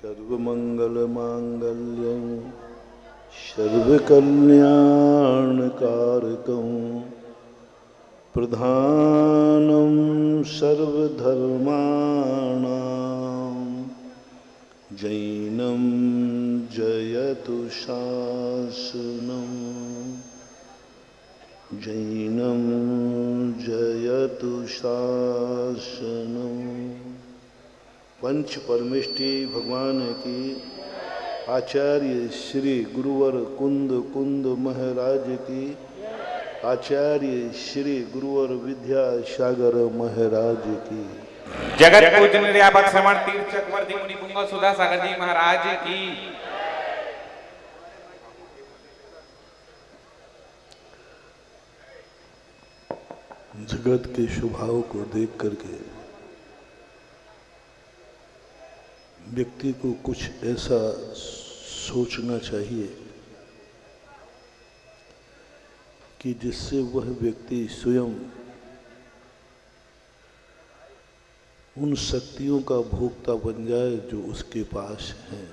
सर्वमंगलमांगल्यं सर्वकल्याणकारकं प्रधानं सर्वधर्माणां जैनं जयतु शासनं जैनं जयतु शासनं। पंच परमेष्टि भगवान की आचार्य श्री गुरुवर कुंद कुंद महाराज की आचार्य श्री गुरुवर विद्यासागर महाराज की जगत पूजन व्यापक श्रवण तीर्थ चक्रवर्ती मुनि पुंग सुधा सागर जी महाराज की। जगत के स्वभाव को देख करके व्यक्ति को कुछ ऐसा सोचना चाहिए कि जिससे वह व्यक्ति स्वयं उन शक्तियों का भोक्ता बन जाए जो उसके पास हैं।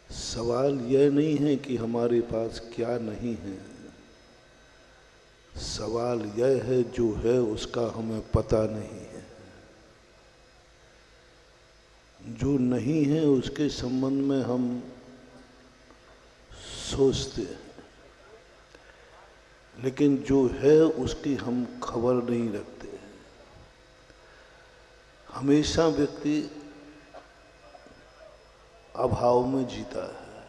सवाल यह नहीं है कि हमारे पास क्या नहीं है, सवाल यह है जो है उसका हमें पता नहीं है। जो नहीं है उसके संबंध में हम सोचते हैं, लेकिन जो है उसकी हम खबर नहीं रखते। हमेशा व्यक्ति अभाव में जीता है।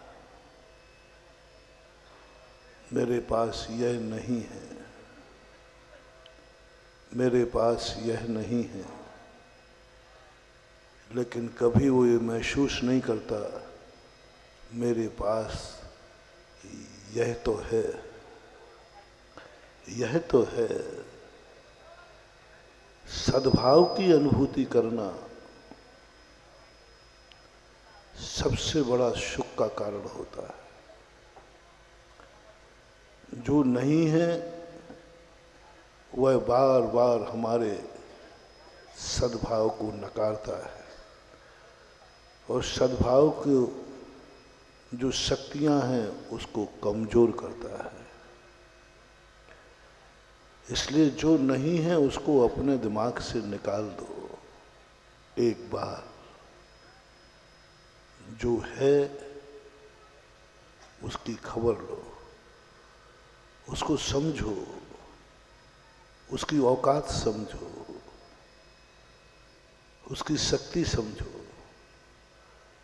मेरे पास यह नहीं है, मेरे पास यह नहीं है, लेकिन कभी वो ये महसूस नहीं करता मेरे पास यह तो है, यह तो है। सद्भाव की अनुभूति करना सबसे बड़ा सुख का कारण होता है। जो नहीं है वह बार बार हमारे सद्भाव को नकारता है और सद्भाव की जो शक्तियां हैं उसको कमजोर करता है। इसलिए जो नहीं है उसको अपने दिमाग से निकाल दो एक बार। जो है उसकी खबर लो, उसको समझो, उसकी औकात समझो, उसकी शक्ति समझो,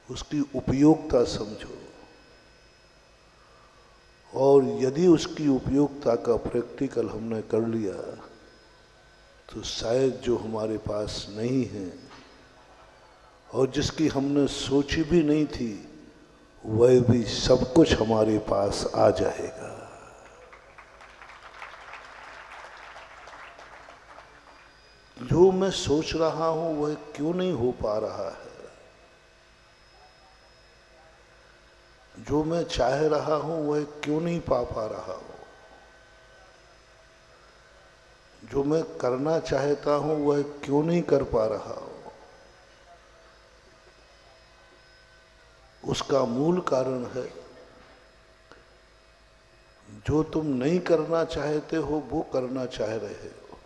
उसकी उपयोगिता समझो। और यदि उसकी उपयोगिता का प्रैक्टिकल हमने कर लिया तो शायद जो हमारे पास नहीं है और जिसकी हमने सोची भी नहीं थी वह भी सब कुछ हमारे पास आ जाएगा। जो मैं सोच रहा हूं वह क्यों नहीं हो पा रहा है, जो मैं चाह रहा हूं वह क्यों नहीं पा रहा हूं, जो मैं करना चाहता हूं वह क्यों नहीं कर पा रहा हूं, उसका मूल कारण है जो तुम नहीं करना चाहते हो वो करना चाह रहे हो।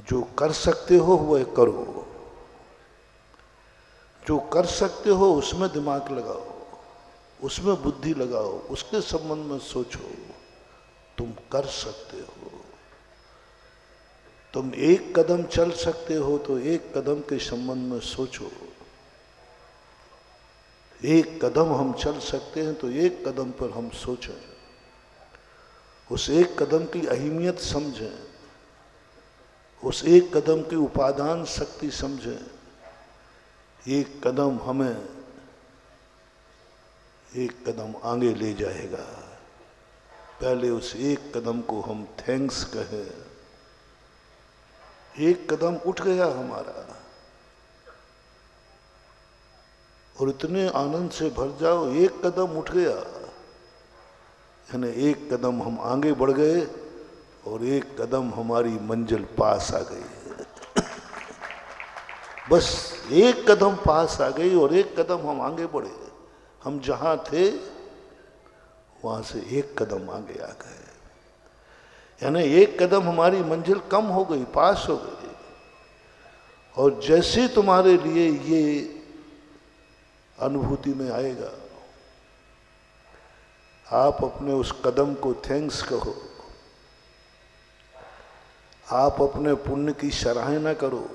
जो कर सकते हो वह करो, जो कर सकते हो उसमें दिमाग लगाओ, उसमें बुद्धि लगाओ, उसके संबंध में सोचो। तुम कर सकते हो, तुम एक कदम चल सकते हो तो एक कदम के संबंध में सोचो। एक कदम हम चल सकते हैं तो एक कदम पर हम सोचें, उस एक कदम की अहमियत समझें, उस एक कदम की उपादान शक्ति समझें। एक कदम हमें एक कदम आगे ले जाएगा। पहले उस एक कदम को हम थैंक्स कहें। एक कदम उठ गया हमारा और इतने आनंद से भर जाओ, एक कदम उठ गया यानी एक कदम हम आगे बढ़ गए और एक कदम हमारी मंजिल पास आ गई। बस एक कदम पास आ गई और एक कदम हम आगे बढ़े। हम जहां थे वहां से एक कदम आगे आ गए, यानी एक कदम हमारी मंजिल कम हो गई, पास हो गई। और जैसे तुम्हारे लिए ये अनुभूति में आएगा, आप अपने उस कदम को थैंक्स कहो, आप अपने पुण्य की सराहना करो,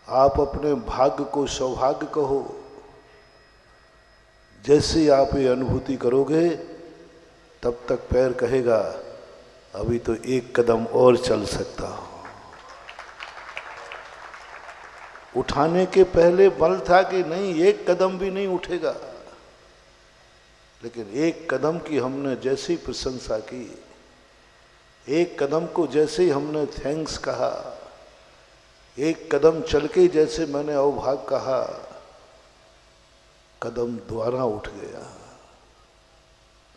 आप अपने भाग्य को सौभाग्य कहो। जैसे आप ये अनुभूति करोगे तब तक पैर कहेगा अभी तो एक कदम और चल सकता हूं। उठाने के पहले बल था कि नहीं, एक कदम भी नहीं उठेगा, लेकिन एक कदम की हमने जैसी प्रशंसा की, एक कदम को जैसे ही हमने थैंक्स कहा, एक कदम चल के जैसे मैंने अवभाग कहा, कदम दोबारा उठ गया।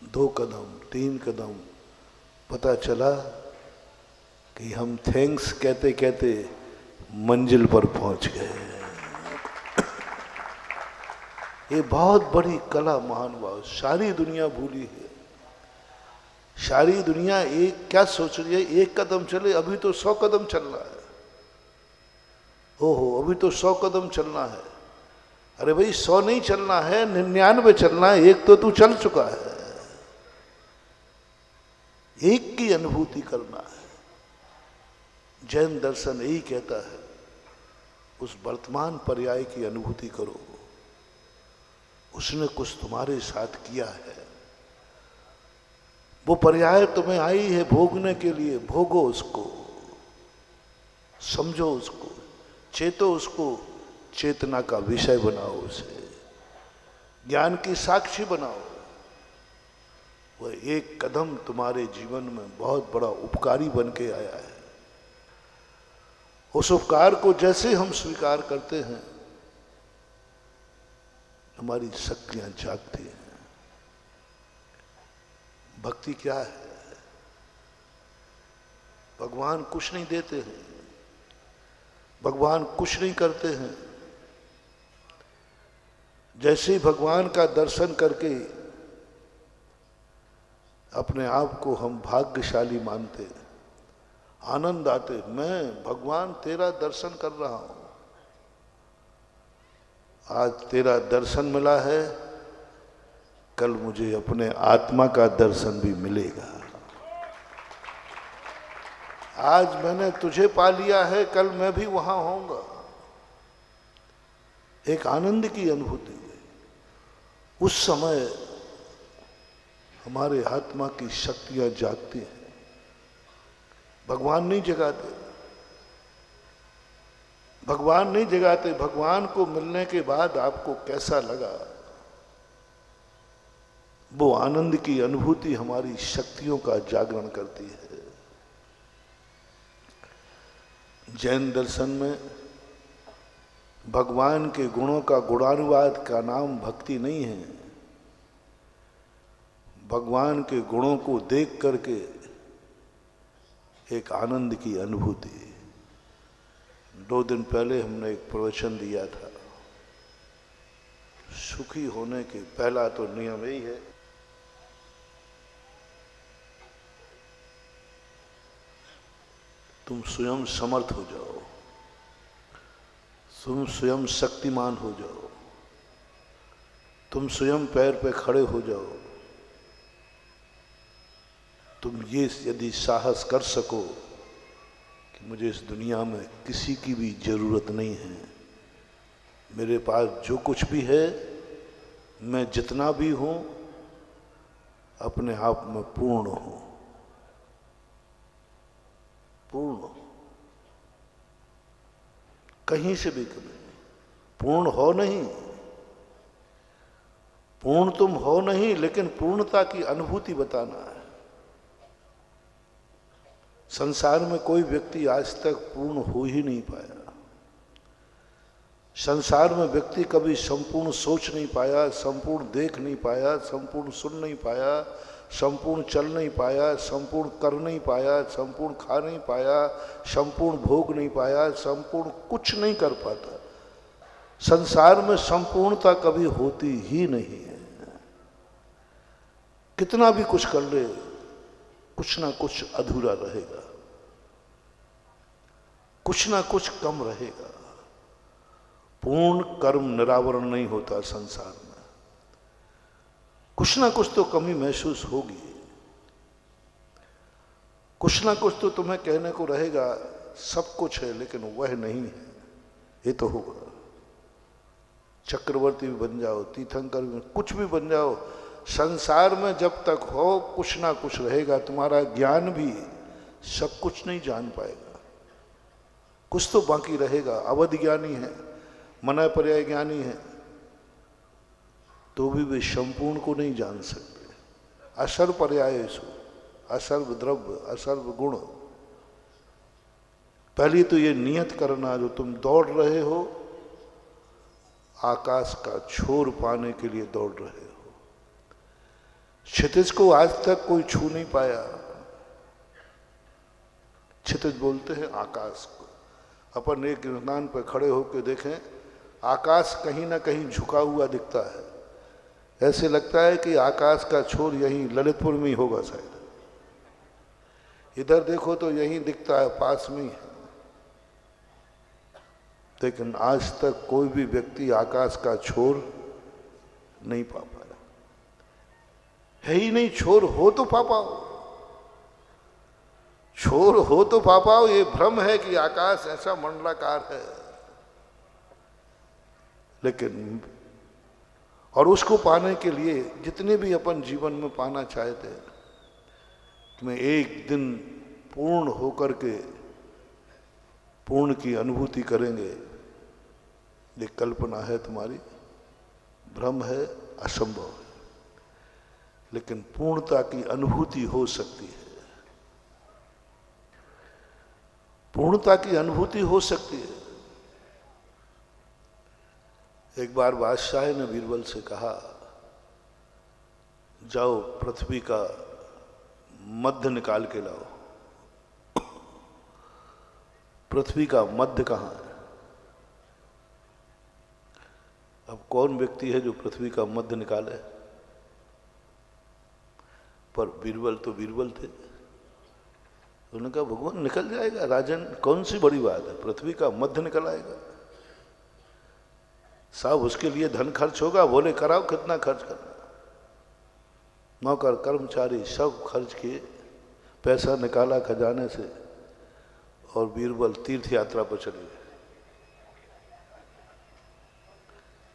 2 कदम 3 कदम, पता चला कि हम थैंक्स कहते कहते मंजिल पर पहुंच गए। ये बहुत बड़ी कला महानुभाव, सारी दुनिया भूली है। सारी दुनिया एक क्या सोच रही है, एक कदम चले, अभी तो 100 कदम चल रहा है। ओहो, अभी तो 100 कदम चलना है। अरे भाई 100 नहीं चलना है, 99 चलना है, एक तो तू चल चुका है। एक की अनुभूति करना है। जैन दर्शन यही कहता है, उस वर्तमान पर्याय की अनुभूति करो। उसने कुछ तुम्हारे साथ किया है, वो पर्याय तुम्हें आई है भोगने के लिए, भोगो उसको, समझो उसको, चेतो उसको, चेतना का विषय बनाओ उसे, ज्ञान की साक्षी बनाओ। वह एक कदम तुम्हारे जीवन में बहुत बड़ा उपकारी बन के आया है। उस उपकार को जैसे हम स्वीकार करते हैं, हमारी शक्तियां जागती हैं। भक्ति क्या है? भगवान कुछ नहीं देते हैं, भगवान कुछ नहीं करते हैं। जैसे ही भगवान का दर्शन करके अपने आप को हम भाग्यशाली मानते, आनंद आते, मैं भगवान तेरा दर्शन कर रहा हूं, आज तेरा दर्शन मिला है, कल मुझे अपने आत्मा का दर्शन भी मिलेगा। आज मैंने तुझे पा लिया है, कल मैं भी वहां होऊंगा। एक आनंद की अनुभूति हुई। उस समय हमारे आत्मा की शक्तियां जागती हैं। भगवान नहीं जगाते, भगवान नहीं जगाते। भगवान को मिलने के बाद आपको कैसा लगा, वो आनंद की अनुभूति हमारी शक्तियों का जागरण करती है। जैन दर्शन में भगवान के गुणों का गुणानुवाद का नाम भक्ति नहीं है। भगवान के गुणों को देख करके एक आनंद की अनुभूति। 2 दिन पहले हमने एक प्रवचन दिया था, सुखी होने के पहला तो नियम यही है, तुम स्वयं समर्थ हो जाओ, तुम स्वयं शक्तिमान हो जाओ, तुम स्वयं पैर पे खड़े हो जाओ। तुम ये यदि साहस कर सको कि मुझे इस दुनिया में किसी की भी जरूरत नहीं है, मेरे पास जो कुछ भी है, मैं जितना भी हूं अपने आप में पूर्ण हूं, पूर्ण, कहीं से भी कमी नहीं। पूर्ण हो नहीं, पूर्ण तुम हो नहीं, लेकिन पूर्णता की अनुभूति बताना है। संसार में कोई व्यक्ति आज तक पूर्ण हो ही नहीं पाया। संसार में व्यक्ति कभी संपूर्ण सोच नहीं पाया, संपूर्ण देख नहीं पाया, संपूर्ण सुन नहीं पाया, संपूर्ण चल नहीं पाया, संपूर्ण कर नहीं पाया, संपूर्ण खा नहीं पाया, संपूर्ण भोग नहीं पाया, संपूर्ण कुछ नहीं कर पाता। संसार में संपूर्णता कभी होती ही नहीं है। कितना भी कुछ कर ले, कुछ ना कुछ अधूरा रहेगा, कुछ ना कुछ कम रहेगा। पूर्ण कर्म निरावरण नहीं होता संसार में, कुछ ना कुछ तो कमी महसूस होगी, कुछ ना कुछ तो तुम्हें कहने को रहेगा सब कुछ है लेकिन वह नहीं है, ये तो होगा। चक्रवर्ती भी बन जाओ, तीर्थंकर भी, कुछ भी बन जाओ, संसार में जब तक हो कुछ ना कुछ रहेगा। तुम्हारा ज्ञान भी सब कुछ नहीं जान पाएगा, कुछ तो बाकी रहेगा। अवध ज्ञानी है, मना पर्याय ज्ञानी है, तो भी वे संपूर्ण को नहीं जान सकते। असर्व पर्यायेषु, असर्व द्रव्य, असर्व गुण। पहले तो ये नियत करना, जो तुम दौड़ रहे हो आकाश का छोर पाने के लिए दौड़ रहे हो। क्षितिज को आज तक कोई छू नहीं पाया। क्षितिज बोलते हैं आकाश को। अपन एक स्थान पर खड़े होकर देखें, आकाश कहीं ना कहीं झुका हुआ दिखता है, ऐसे लगता है कि आकाश का छोर यहीं ललितपुर में ही होगा शायद। इधर देखो तो यहीं दिखता है, पास में ही है। लेकिन आज तक कोई भी व्यक्ति आकाश का छोर नहीं पा पाया। है ही नहीं, छोर हो तो पा पाओ, छोर हो तो पा पाओ। ये भ्रम है कि आकाश ऐसा मंडलाकार है, लेकिन और उसको पाने के लिए जितने भी अपन जीवन में पाना चाहते हैं, तुम्हें एक दिन पूर्ण होकर के पूर्ण की अनुभूति करेंगे, ये कल्पना है तुम्हारी, भ्रम है, असंभव है। लेकिन पूर्णता की अनुभूति हो सकती है, पूर्णता की अनुभूति हो सकती है। एक बार बादशाह ने बीरबल से कहा, जाओ पृथ्वी का मध्य निकाल के लाओ। पृथ्वी का मध्य कहाँ है? अब कौन व्यक्ति है जो पृथ्वी का मध्य निकाले? पर बीरबल तो बीरबल थे। उन्होंने कहा भगवान निकल जाएगा राजन, कौन सी बड़ी बात है, पृथ्वी का मध्य निकल आएगा। साहब उसके लिए धन खर्च होगा। बोले कराओ, कितना खर्च करना? नौकर कर्मचारी सब खर्च किए, पैसा निकाला खजाने से, और बीरबल तीर्थ यात्रा पर चले गए।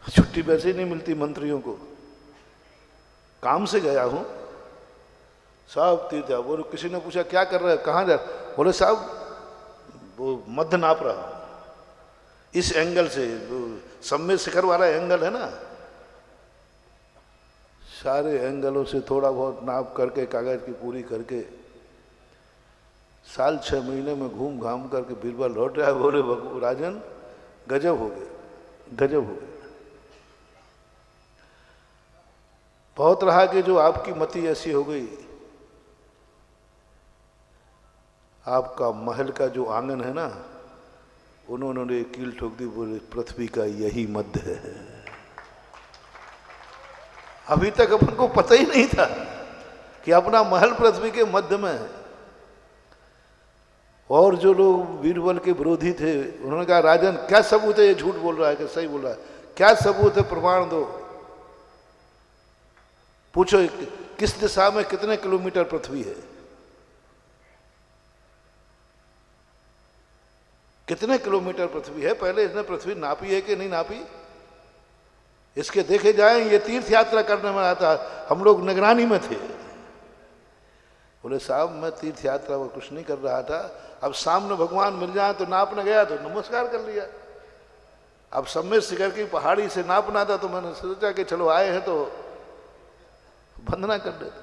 छुट्टी वैसे ही नहीं मिलती मंत्रियों को, काम से गया हूं साहब तीर्थ। बोले किसी ने पूछा क्या कर रहे हैं, कहाँ जा? बोले साहब वो मध्य नाप रहा हूं, इस एंगल से, सम्मेद शिखर वाला एंगल है ना, सारे एंगलों से थोड़ा बहुत नाप करके कागज की पूरी करके साल 6 महीने में घूम घाम करके बीरबल लौट रहा है। बोले राजन गजब हो गए, गजब हो गए। बहुत रहा कि जो आपकी मति ऐसी हो गई, आपका महल का जो आंगन है ना, उन्होंने कील ठोक दी। बोले पृथ्वी का यही मध्य है। अभी तक अपन को पता ही नहीं था कि अपना महल पृथ्वी के मध्य में है। और जो लोग बीरबल के विरोधी थे, उन्होंने कहा राजन क्या सबूत है, ये झूठ बोल रहा है कि सही बोल रहा है, क्या सबूत है, प्रमाण दो। पूछो किस दिशा में कितने किलोमीटर पृथ्वी है, कितने किलोमीटर पृथ्वी है। पहले इसने पृथ्वी नापी है कि नहीं नापी, इसके देखे जाएं। ये तीर्थ यात्रा करने में आता, हम लोग निगरानी में थे। बोले साहब मैं तीर्थ यात्रा में कुछ नहीं कर रहा था, अब सामने भगवान मिल जाए तो नापने गया तो नमस्कार कर लिया। अब सम्मेद शिखर की पहाड़ी से नापना था तो मैंने सोचा कि चलो आए हैं तो वंदना कर देते।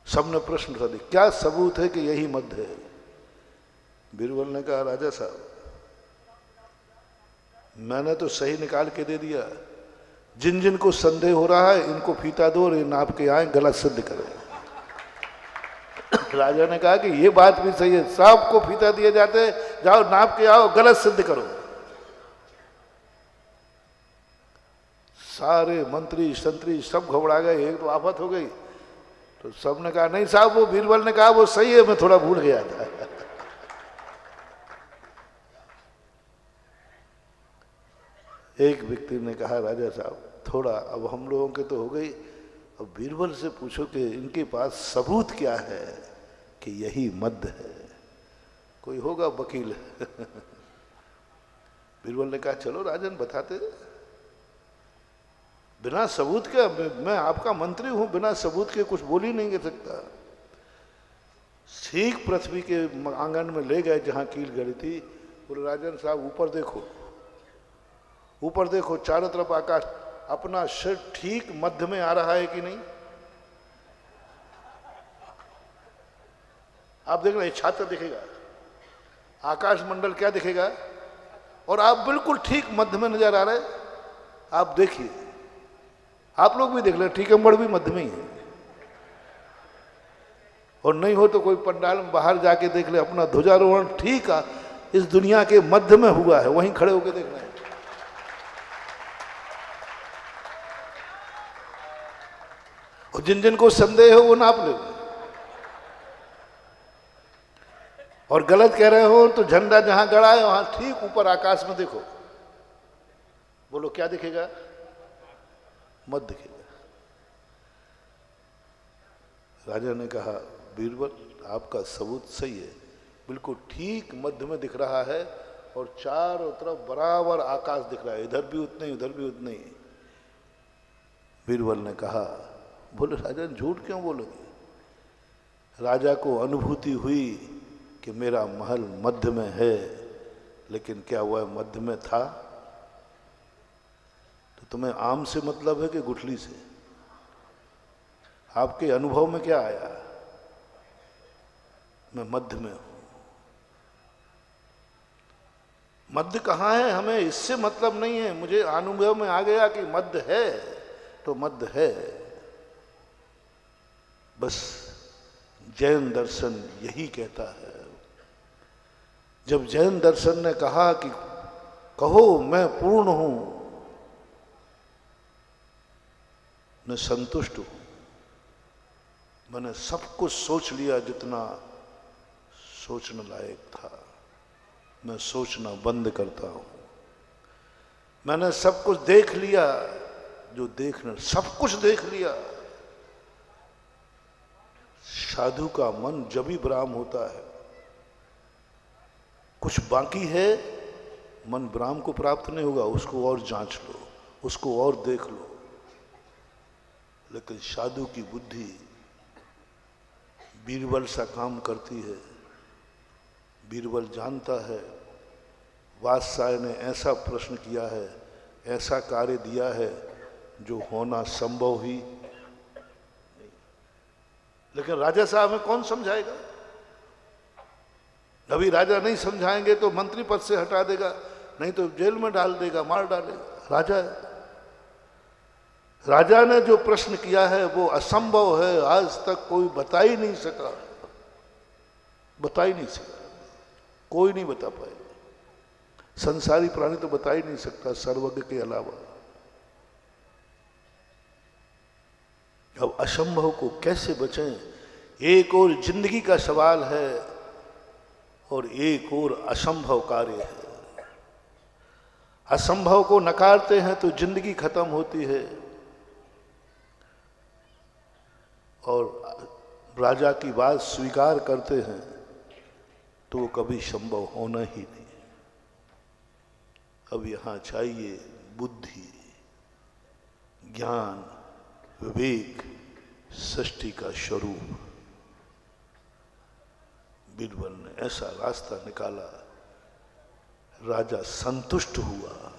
सबने प्रश्न उठा दिया क्या सबूत है कि यही मध्य है? बीरबल ने कहा राजा साहब मैंने तो सही निकाल के दे दिया, जिन जिन को संदेह हो रहा है इनको फीता दो और ये नाप के आए, गलत सिद्ध करें। राजा ने कहा कि ये बात भी सही है, सबको फीता दिए जाते, जाओ नाप के आओ, गलत सिद्ध करो। सारे मंत्री संतरी सब घबरा गए, एक तो आफत हो गई। तो सबने कहा नहीं साहब, वो बीरबल ने कहा वो सही है, मैं थोड़ा भूल गया था। एक व्यक्ति ने कहा राजा साहब थोड़ा, अब हम लोगों के तो हो गई, अब बीरबल से पूछो कि इनके पास सबूत क्या है कि यही मद्य है, कोई होगा वकील। बीरबल ने कहा चलो राजन बताते। बिना सबूत के, मैं आपका मंत्री हूं, बिना सबूत के कुछ बोल ही नहीं कर सकता। ठीक पृथ्वी के आंगन में ले गए जहां कील गड़ी थी। बोले राजन साहब ऊपर देखो, ऊपर देखो, चारों तरफ आकाश, अपना सिर ठीक मध्य में आ रहा है कि नहीं? आप देख रहे छात्र दिखेगा, आकाश मंडल क्या दिखेगा, और आप बिल्कुल ठीक मध्य में नजर आ रहे। आप देखिए, आप लोग भी देख ले, ठीक अंबर भी मध्य में ही है। और नहीं हो तो कोई पंडाल में बाहर जाके देख ले, अपना ध्वजारोहण ठीक इस दुनिया के मध्य में हुआ है, वहीं खड़े होकर देखना है। और जिन जिन को संदेह हो वो नाप ले, और गलत कह रहे हो तो झंडा जहां गड़ा है वहां ठीक ऊपर आकाश में देखो, बोलो क्या दिखेगा? मत दिखेगा। राजा ने कहा बीरबल आपका सबूत सही है, बिल्कुल ठीक मध्य में दिख रहा है, और चारों तरफ बराबर आकाश दिख रहा है, इधर भी उतने ही उधर भी उतने ही। बीरबल ने कहा, बोले राजन झूठ क्यों बोलोगे? राजा को अनुभूति हुई कि मेरा महल मध्य में है, लेकिन क्या हुआ मध्य में था? तो तुम्हें आम से मतलब है कि गुठली से? आपके अनुभव में क्या आया? मैं मध्य में हूं। मध्य कहाँ है हमें इससे मतलब नहीं है, मुझे अनुभव में आ गया कि मध्य है तो मध्य है। बस जैन दर्शन यही कहता है। जब जैन दर्शन ने कहा कि कहो मैं पूर्ण हूं, मैं संतुष्ट हूं, मैंने सब कुछ सोच लिया जितना सोचने लायक था, मैं सोचना बंद करता हूं। मैंने सब कुछ देख लिया जो देखना, सब कुछ देख लिया। साधु का मन जब ही ब्राह्म होता है, कुछ बाकी है, मन ब्राह्म को प्राप्त नहीं होगा, उसको और जांच लो, उसको और देख लो। लेकिन साधु की बुद्धि बीरबल सा काम करती है। बीरबल जानता है वात्सायन ने ऐसा प्रश्न किया है, ऐसा कार्य दिया है जो होना संभव ही नहीं। लेकिन राजा साहब में कौन समझाएगा? अभी राजा नहीं समझाएंगे तो मंत्री पद से हटा देगा, नहीं तो जेल में डाल देगा, मार डालेगा। राजा है। राजा ने जो प्रश्न किया है वो असंभव है, आज तक कोई बता ही नहीं सका, बता ही नहीं सका, कोई नहीं बता पाएगा। संसारी प्राणी तो बता ही नहीं सकता सर्वज्ञ के अलावा। अब असंभव को कैसे बचें? एक और जिंदगी का सवाल है और एक और असंभव कार्य है। असंभव को नकारते हैं तो जिंदगी खत्म होती है, और राजा की बात स्वीकार करते हैं तो वो कभी संभव होना ही नहीं। अब यहां चाहिए बुद्धि, ज्ञान, विवेक, सृष्टि का स्वरूप। बीरबल ने ऐसा रास्ता निकाला, राजा संतुष्ट हुआ।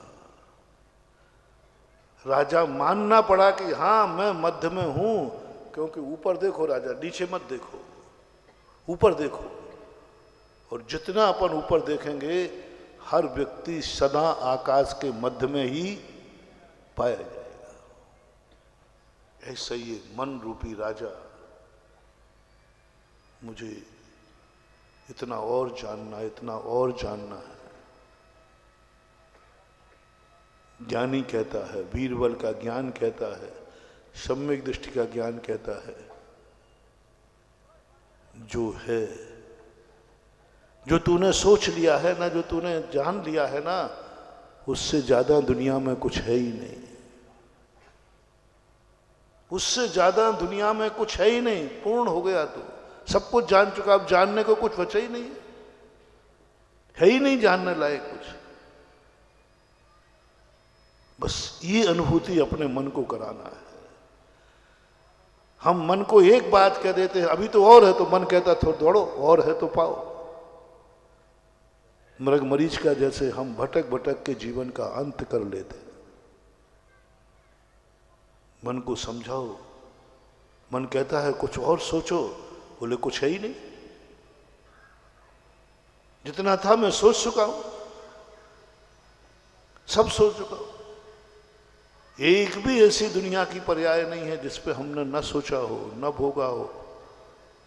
राजा मानना पड़ा कि हां मैं मध्य में हूं, क्योंकि ऊपर देखो राजा, नीचे मत देखो, ऊपर देखो। और जितना अपन ऊपर देखेंगे हर व्यक्ति सदा आकाश के मध्य में ही पाया जाएगा। ऐसा ये मन रूपी राजा मुझे इतना और जानना, इतना और जानना है। ज्ञानी कहता है, बीरबल का ज्ञान कहता है, सम्यक दृष्टि का ज्ञान कहता है, जो है, जो तूने सोच लिया है ना, जो तूने जान लिया है ना, उससे ज्यादा दुनिया में कुछ है ही नहीं। उससे ज्यादा दुनिया में कुछ है ही नहीं। पूर्ण हो गया तू, सब कुछ जान चुका, अब जानने को कुछ बचा ही नहीं है ही नहीं जानने लायक कुछ। बस ये अनुभूति अपने मन को कराना है। हम मन को एक बात कह देते हैं, अभी तो और है, तो मन कहता थोड़ा दौड़ो, और है तो पाओ। मृग मरीच का जैसे हम भटक भटक के जीवन का अंत कर लेते हैं। मन को समझाओ, मन कहता है कुछ और सोचो, बोले कुछ है ही नहीं, जितना था मैं सोच चुका हूं, सब सोच चुका हूं। एक भी ऐसी दुनिया की पर्याय नहीं है जिस पे हमने न सोचा हो, न भोगा हो।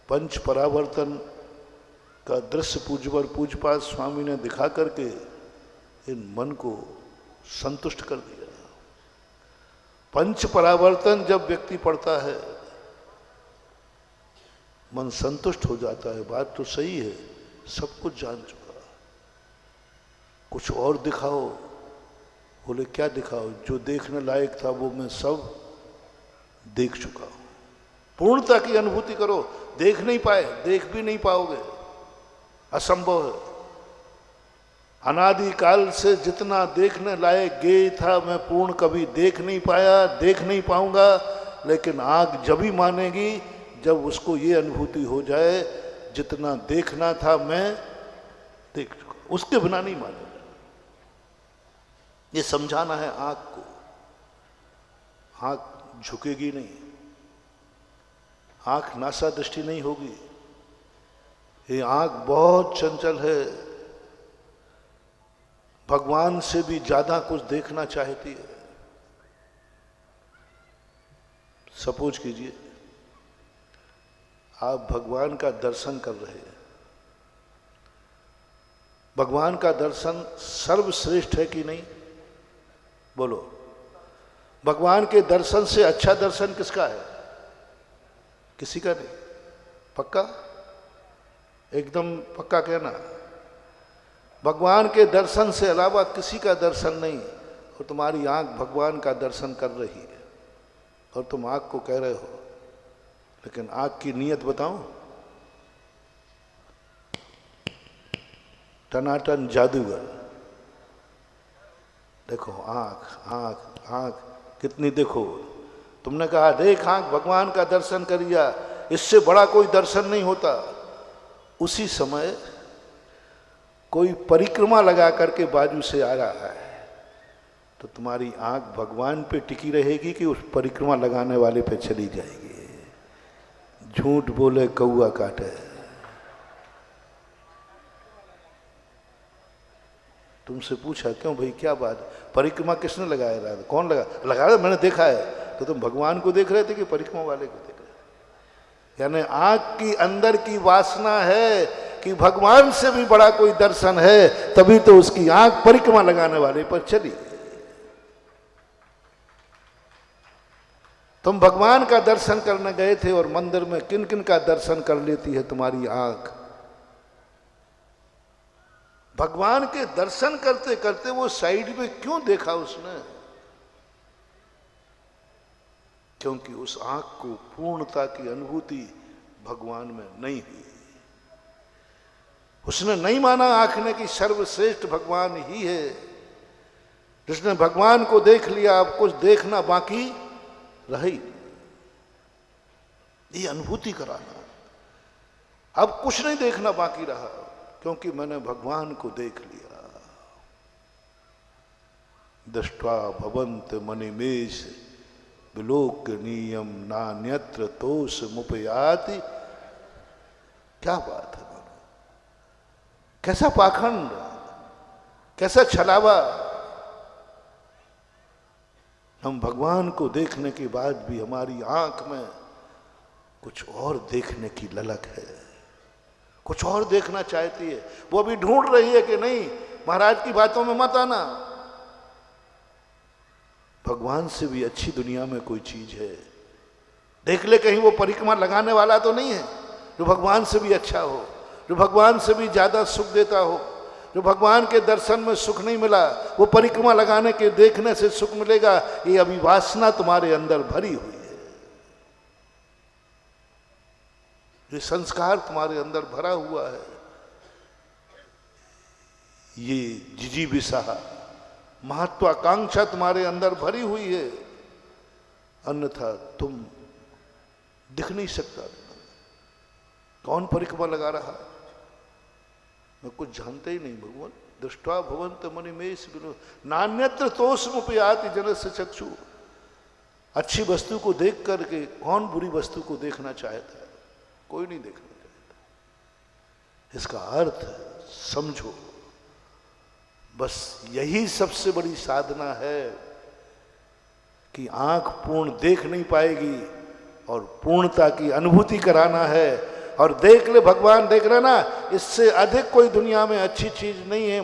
पंच परावर्तन का दृश्य पूज्यवर पूज्यपाद स्वामी ने दिखा करके इन मन को संतुष्ट कर दिया। पंच परावर्तन जब व्यक्ति पढ़ता है, मन संतुष्ट हो जाता है। बात तो सही है, सब कुछ जान चुका, कुछ और दिखाओ। बोले क्या दिखाओ? जो देखने लायक था वो मैं सब देख चुका हूं। पूर्णता की अनुभूति करो। देख नहीं पाए, देख भी नहीं पाओगे, असंभव है। अनादिकाल से जितना देखने लायक गेय था, मैं पूर्ण कभी देख नहीं पाया, देख नहीं पाऊंगा। लेकिन आंख जब ही मानेगी जब उसको ये अनुभूति हो जाए, जितना देखना था मैं देख चुका, उसके बिना नहीं मानेगा। ये समझाना है आंख को। आंख झुकेगी नहीं, आंख नासा दृष्टि नहीं होगी। ये आंख बहुत चंचल है, भगवान से भी ज्यादा कुछ देखना चाहती है। सपोज कीजिए आप भगवान का दर्शन कर रहे हैं। भगवान का दर्शन सर्वश्रेष्ठ है कि नहीं? बोलो, भगवान के दर्शन से अच्छा दर्शन किसका है? किसी का नहीं। पक्का? एकदम पक्का कहना। भगवान के दर्शन से अलावा किसी का दर्शन नहीं। और तुम्हारी आंख भगवान का दर्शन कर रही है और तुम आंख को कह रहे हो। लेकिन आंख की नीयत बताऊं? टनाटन जादूगर। देखो आंख आंख आंख कितनी देखो। तुमने कहा देख आंख भगवान का दर्शन करिया, इससे बड़ा कोई दर्शन नहीं होता। उसी समय कोई परिक्रमा लगा करके बाजू से आ रहा है, तो तुम्हारी आंख भगवान पे टिकी रहेगी कि उस परिक्रमा लगाने वाले पे चली जाएगी? झूठ बोले कौआ काटे। तुमसे पूछा क्यों भाई क्या बात? परिक्रमा किसने लगाया रहा? कौन लगा रहा? मैंने देखा है। तो तुम भगवान को देख रहे थे कि परिक्रमा वाले को देख रहे थे? यानी आंख की अंदर की वासना है कि भगवान से भी बड़ा कोई दर्शन है, तभी तो उसकी आंख परिक्रमा लगाने वाले पर चली। तुम भगवान का दर्शन करने गए थे और मंदिर में किन किन का दर्शन कर लेती है तुम्हारी आंख? भगवान के दर्शन करते करते वो साइड में क्यों देखा उसने? क्योंकि उस आंख को पूर्णता की अनुभूति भगवान में नहीं हुई। उसने नहीं माना आंख ने कि सर्वश्रेष्ठ भगवान ही है। जिसने भगवान को देख लिया, अब कुछ देखना बाकी रही। ये अनुभूति कराना, अब कुछ नहीं देखना बाकी रहा, क्योंकि मैंने भगवान को देख लिया। दृष्ट्वा भवन्त मणिमेष विलोकनीयम नान्यत्र तोष मुपयाति। क्या बात है! कैसा पाखंड, कैसा छलावा! हम भगवान को देखने के बाद भी हमारी आंख में कुछ और देखने की ललक है, कुछ और देखना चाहती है। वो अभी ढूंढ रही है कि नहीं महाराज की बातों में मत आना, भगवान से भी अच्छी दुनिया में कोई चीज है, देख ले कहीं वो परिक्रमा लगाने वाला तो नहीं है जो भगवान से भी अच्छा हो, जो भगवान से भी ज्यादा सुख देता हो। जो भगवान के दर्शन में सुख नहीं मिला वो परिक्रमा लगाने के देखने से सुख मिलेगा, ये अभी वासना तुम्हारे अंदर भरी हुई है, ये संस्कार तुम्हारे अंदर भरा हुआ है, ये जिजीविषा महत्वाकांक्षा तुम्हारे अंदर भरी हुई है, अन्यथा तुम दिख नहीं सकता। कौन परिक्रमा लगा रहा, मैं कुछ जानते ही नहीं। भगवान दृष्टा भवंत मणिमेश विनो नान्यत्र तोषमुपयाति जनस्य चक्षु। अच्छी वस्तु को देख करके कौन बुरी वस्तु को देखना चाहता है, कोई नहीं देखना चाहता। इसका अर्थ समझो, बस यही सबसे बड़ी साधना है कि आंख पूर्ण देख नहीं पाएगी और पूर्णता की अनुभूति कराना है। और देख ले भगवान देख रहे ना, इससे अधिक कोई दुनिया में अच्छी चीज नहीं है,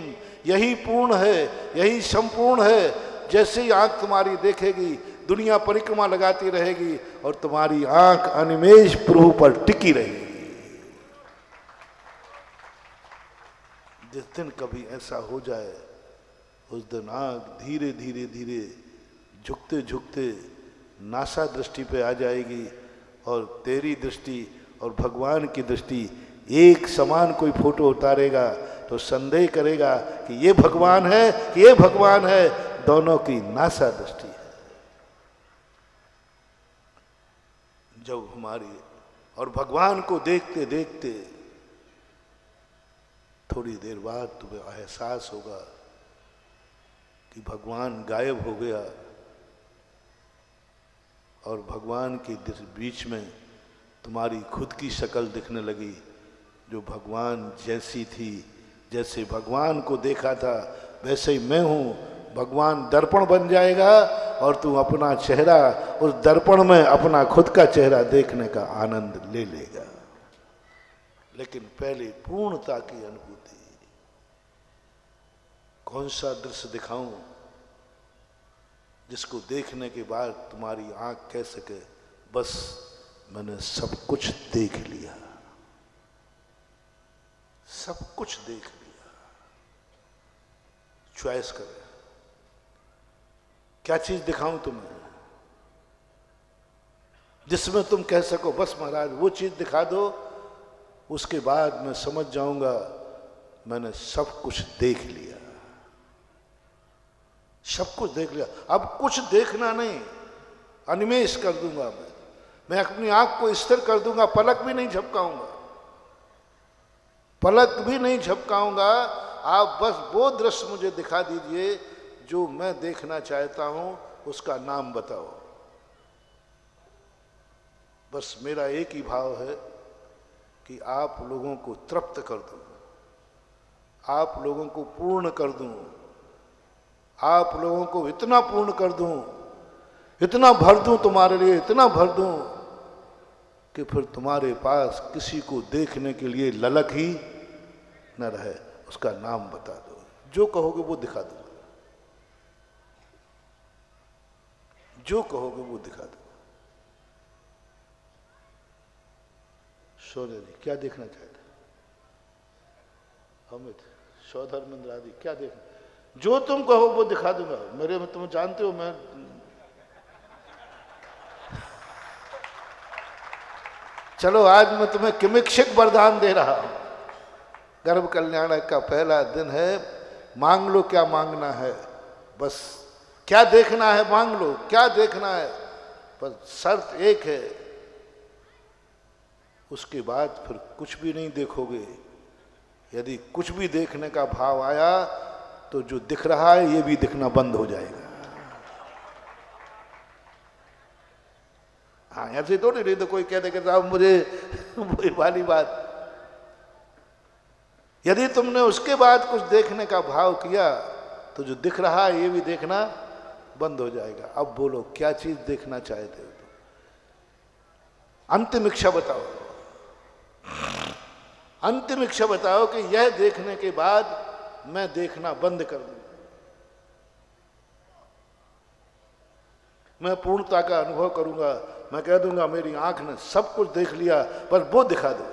यही पूर्ण है, यही संपूर्ण है। जैसे ही आंख तुम्हारी देखेगी दुनिया परिक्रमा लगाती रहेगी और तुम्हारी आंख अनिमेष प्रभु पर टिकी रहेगी। जिस दिन कभी ऐसा हो जाए उस दिन आंख धीरे धीरे धीरे झुकते झुकते नासा दृष्टि पे आ जाएगी और तेरी दृष्टि और भगवान की दृष्टि एक समान। कोई फोटो उतारेगा तो संदेह करेगा कि ये भगवान है कि ये भगवान है, दोनों की नासा दृष्टि है। जब हमारी और भगवान को देखते देखते थोड़ी देर बाद तुम्हें एहसास होगा कि भगवान गायब हो गया और भगवान के बीच में तुम्हारी खुद की शक्ल दिखने लगी, जो भगवान जैसी थी। जैसे भगवान को देखा था वैसे ही मैं हूँ। भगवान दर्पण बन जाएगा और तू अपना चेहरा उस दर्पण में अपना खुद का चेहरा देखने का आनंद ले लेगा। लेकिन पहले पूर्णता की अनुभूति। कौन सा दृश्य दिखाऊं जिसको देखने के बाद तुम्हारी आंख कह सके बस मैंने सब कुछ देख लिया, सब कुछ देख लिया। चॉइस करें क्या चीज दिखाऊं तुम्हें जिसमें तुम कह सको बस महाराज वो चीज दिखा दो, उसके बाद मैं समझ जाऊंगा मैंने सब कुछ देख लिया, सब कुछ देख लिया। अब कुछ देखना नहीं, अनिमेष कर दूंगा मैं अपनी आंख को स्थिर कर दूंगा, पलक भी नहीं झपकाऊंगा, पलक भी नहीं झपकाऊंगा। आप बस वो दृश्य मुझे दिखा दीजिए जो मैं देखना चाहता हूं, उसका नाम बताओ। बस मेरा एक ही भाव है कि आप लोगों को तृप्त कर दूं, आप लोगों को पूर्ण कर दूं, आप लोगों को इतना पूर्ण कर दूं, इतना भर दूं तुम्हारे लिए, इतना भर दूं कि फिर तुम्हारे पास किसी को देखने के लिए ललक ही न रहे। उसका नाम बता दो, जो कहोगे वो दिखा दूंगा, जो कहोगे वो दिखा दूंगा। सोने जी क्या देखना चाहते? अमित सौधर्मेंद्र आदि क्या देखना? जो तुम कहो वो दिखा दूंगा। मेरे में तुम जानते हो मैं चलो आज मैं तुम्हें किमिक्षिक वरदान दे रहा हूं। गर्भ कल्याण का पहला दिन है, मांग लो क्या मांगना है, बस क्या देखना है मांग लो, क्या देखना है, बस शर्त एक है, उसके बाद फिर कुछ भी नहीं देखोगे। यदि कुछ भी देखने का भाव आया तो जो दिख रहा है ये भी दिखना बंद हो जाएगा। हाँ ऐसे थोड़ी नहीं तो कोई कह दे कि साहब मुझे वही वाली बात। यदि तुमने उसके बाद कुछ देखने का भाव किया तो जो दिख रहा है ये भी देखना बंद हो जाएगा। अब बोलो क्या चीज देखना चाहते हो? तो अंतिम इच्छा बताओ, अंतिम इच्छा बताओ कि यह देखने के बाद मैं देखना बंद कर दूं, मैं पूर्णता का अनुभव करूंगा। मैं कह दूंगा मेरी आंख ने सब कुछ देख लिया, पर वो दिखा दो।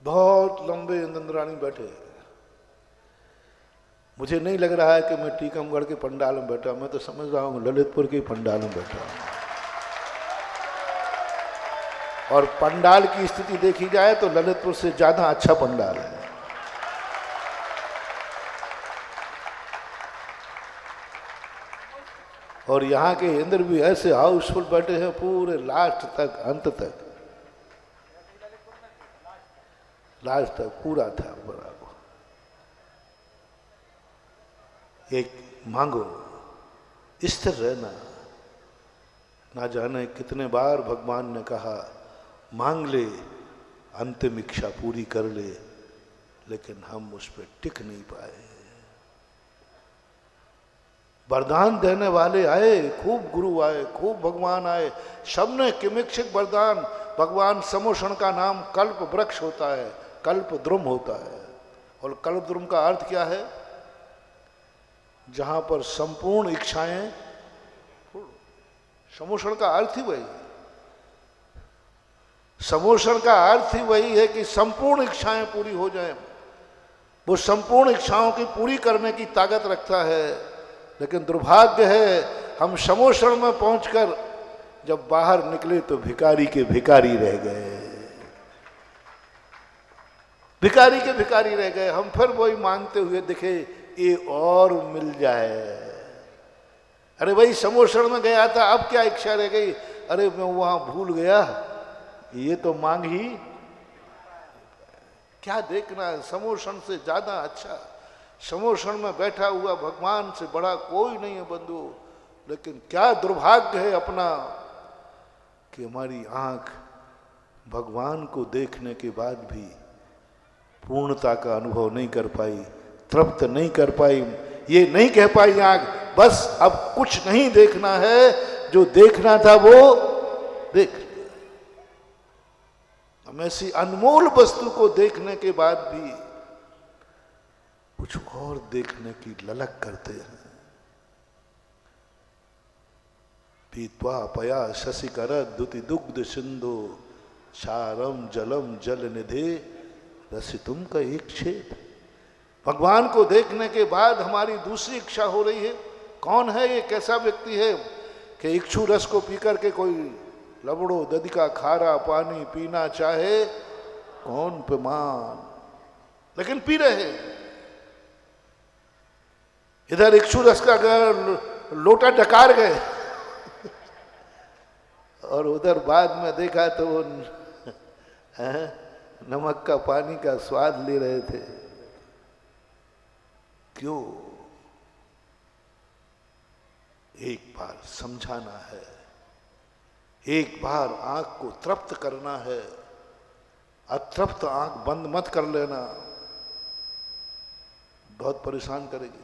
बहुत लंबे इंद्राणी बैठे हैं। मुझे नहीं लग रहा है कि मैं टीकमगढ़ के पंडाल में बैठा, मैं तो समझ रहा हूं ललितपुर के पंडाल में बैठा हूं। और पंडाल की स्थिति देखी जाए तो ललितपुर से ज्यादा अच्छा पंडाल है। और यहाँ के इंद्र भी ऐसे हाउसफुल बैठे हैं पूरे लास्ट तक, अंत तक, लास्ट तक पूरा था बराबर। एक मांगो, स्थिर रहना। ना जाने कितने बार भगवान ने कहा मांग ले, अंतिम इच्छा पूरी कर ले, लेकिन हम उस पर टिक नहीं पाए। वरदान देने वाले आए, खूब गुरु आए, खूब भगवान आए, सबने किमिक्षिक वरदान। भगवान समोषण का नाम कल्प वृक्ष होता है, कल्प द्रुम होता है। और कल्प द्रुम का अर्थ क्या है? जहां पर संपूर्ण इच्छाएं, समोषण का अर्थ ही वही है। समोषण का अर्थ ही वही है कि संपूर्ण इच्छाएं पूरी हो जाएं। वो संपूर्ण इच्छाओं की पूरी करने की ताकत रखता है। लेकिन दुर्भाग्य है हम समोषण में पहुंचकर जब बाहर निकले तो भिखारी के भिखारी रह गए, भिखारी के भिखारी रह गए। हम फिर वही मांगते हुए दिखे, ये और मिल जाए। अरे भाई समोषण में गया था, अब क्या इच्छा रह गई? अरे मैं वहां भूल गया, ये तो मांग ही क्या देखना है। समोषण से ज्यादा अच्छा, समोषण में बैठा हुआ भगवान से बड़ा कोई नहीं है बंधु। लेकिन क्या दुर्भाग्य है अपना कि हमारी आंख भगवान को देखने के बाद भी पूर्णता का अनुभव नहीं कर पाई, तृप्त नहीं कर पाई। ये नहीं कह पाई आंख बस अब कुछ नहीं देखना है, जो देखना था वो देख लिया। हम ऐसी अनमोल वस्तु को देखने के बाद भी कुछ और देखने की ललक करते हैं। पीत्वा पया शशिकर दुति दुग्ध सिंधु सारम जलम जल निधे रसितुम का एक छेद। भगवान को देखने के बाद हमारी दूसरी इच्छा हो रही है। कौन है ये, कैसा व्यक्ति है कि इक्षु रस को पीकर के कोई लबड़ो दधी का खारा पानी पीना चाहे? कौन पेमान, लेकिन पी रहे। इधर इक्षु रस का लोटा डकार गए और उधर बाद में देखा तो वो नमक का पानी का स्वाद ले रहे थे। क्यों? एक बार समझाना है, एक बार आंख को तृप्त करना है। अतृप्त आंख बंद मत कर लेना, बहुत परेशान करेगी।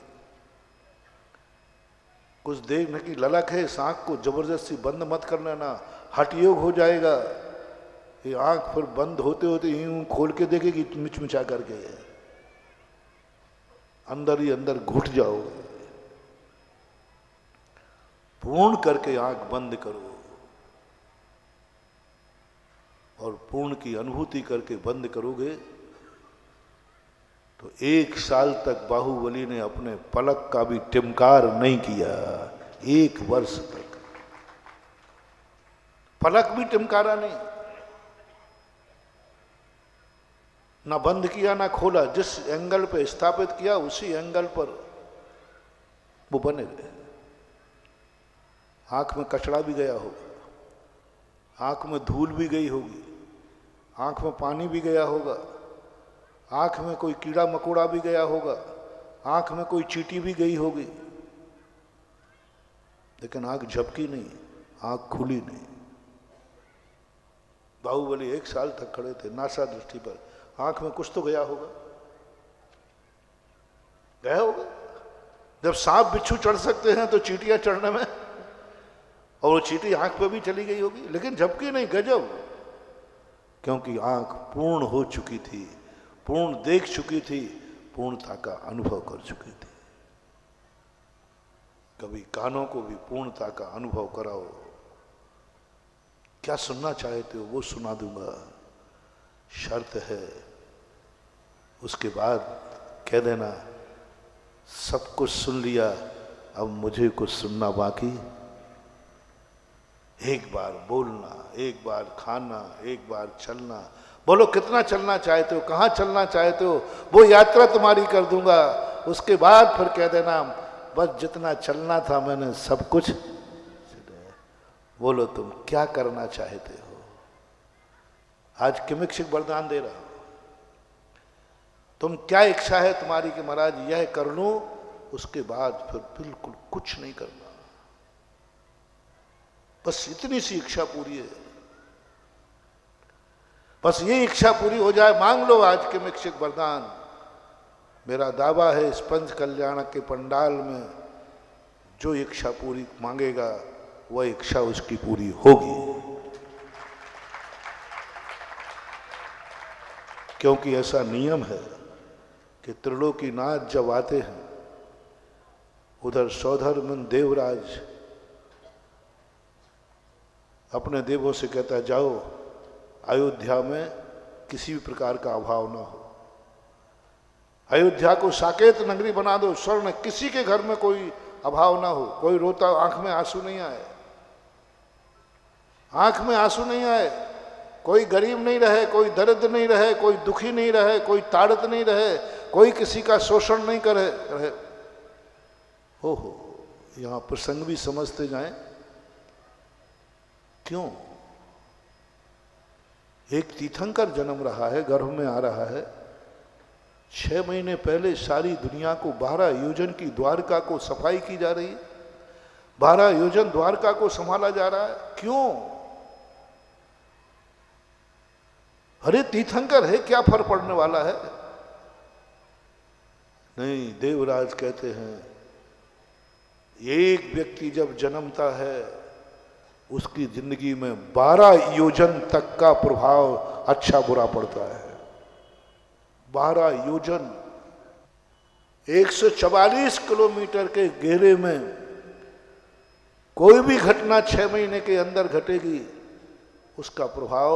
कुछ देखने की ललक है, इस आंख को जबरदस्ती बंद मत कर लेना, हठ योग हो जाएगा। ये आंख फिर बंद होते होते यूं खोल के देखेगी मिचमिचा करके, अंदर ही अंदर घुट जाओगे। पूर्ण करके आंख बंद करो और पूर्ण की अनुभूति करके बंद करोगे तो 1 साल तक बाहुबली ने अपने पलक का भी टिमकार नहीं किया। 1 वर्ष तक पलक भी टिमकारा नहीं, ना बंद किया ना खोला। जिस एंगल पे स्थापित किया उसी एंगल पर वो बने रहे। आंख में कचड़ा भी गया होगा, आंख में धूल भी गई होगी, आंख में पानी भी गया होगा, आंख में कोई कीड़ा मकोड़ा भी गया होगा, आंख में कोई चींटी भी गई होगी, लेकिन आंख झपकी नहीं, आंख खुली नहीं। बाहुबली 1 साल तक खड़े थे नासा दृष्टि पर, आंख में कुछ तो गया होगा। गया होगा। जब सांप बिच्छू चढ़ सकते हैं तो चींटियां चढ़ने में, और वो चींटी आंख पे भी चली गई होगी, लेकिन झपकी नहीं, गजब, क्योंकि आंख पूर्ण हो चुकी थी, पूर्ण देख चुकी थी, पूर्णता का अनुभव कर चुकी थी। कभी कानों को भी पूर्णता का अनुभव कराओ। क्या सुनना चाहते हो वो सुना दूंगा, शर्त है उसके बाद कह देना सब कुछ सुन लिया, अब मुझे कुछ सुनना बाकी। एक बार बोलना, एक बार खाना, एक बार चलना। बोलो कितना चलना चाहते हो, कहाँ चलना चाहते हो, वो यात्रा तुम्हारी कर दूंगा। उसके बाद फिर कह देना बस जितना चलना था मैंने सब कुछ। बोलो तुम क्या करना चाहते हो। आज किमिक्षिक वरदान दे रहा हूं, तुम क्या इच्छा है तुम्हारी कि महाराज यह कर लूं, उसके बाद फिर बिल्कुल कुछ नहीं करना। बस इतनी सी इच्छा पूरी है, बस ये इच्छा पूरी हो जाए। मांग लो आज किमिक्षिक वरदान। मेरा दावा है इस पंच कल्याण के पंडाल में जो इच्छा पूरी मांगेगा वह इच्छा उसकी पूरी होगी, क्योंकि ऐसा नियम है कि त्रिलोकीनाथ जब आते हैं, उधर सौधर्मन देवराज अपने देवों से कहता है जाओ अयोध्या में किसी भी प्रकार का अभाव ना हो, अयोध्या को साकेत नगरी बना दो, स्वर्ण, किसी के घर में कोई अभाव ना हो, कोई रोता आंख में आंसू नहीं आए, आंख में आंसू नहीं आए, कोई गरीब नहीं रहे, कोई दरिद्र नहीं रहे, कोई दुखी नहीं रहे, कोई ताड़ित नहीं रहे, कोई किसी का शोषण नहीं करे रहे। हो यहां प्रसंग भी समझते जाएं। क्यों? एक तीर्थंकर जन्म रहा है, गर्भ में आ रहा है। 6 महीने पहले सारी दुनिया को 12 योजन की द्वारका को सफाई की जा रही है, 12 योजन द्वारका को संभाला जा रहा है। क्यों? अरे तीर्थंकर है, क्या फर्क पड़ने वाला है? नहीं, देवराज कहते हैं एक व्यक्ति जब जन्मता है उसकी जिंदगी में 12 योजन तक का प्रभाव अच्छा बुरा पड़ता है। 12 योजन, 144 किलोमीटर के घेरे में कोई भी घटना 6 महीने के अंदर घटेगी, उसका प्रभाव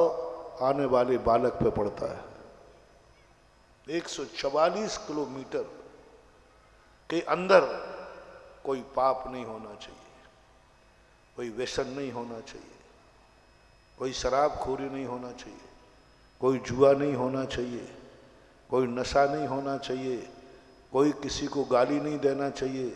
आने वाले बालक पे पड़ता है। 144 किलोमीटर के अंदर कोई पाप नहीं होना चाहिए, कोई व्यसन नहीं होना चाहिए, कोई शराबखोरी नहीं होना चाहिए, कोई जुआ नहीं होना चाहिए, कोई नशा नहीं होना चाहिए, कोई किसी को गाली नहीं देना चाहिए,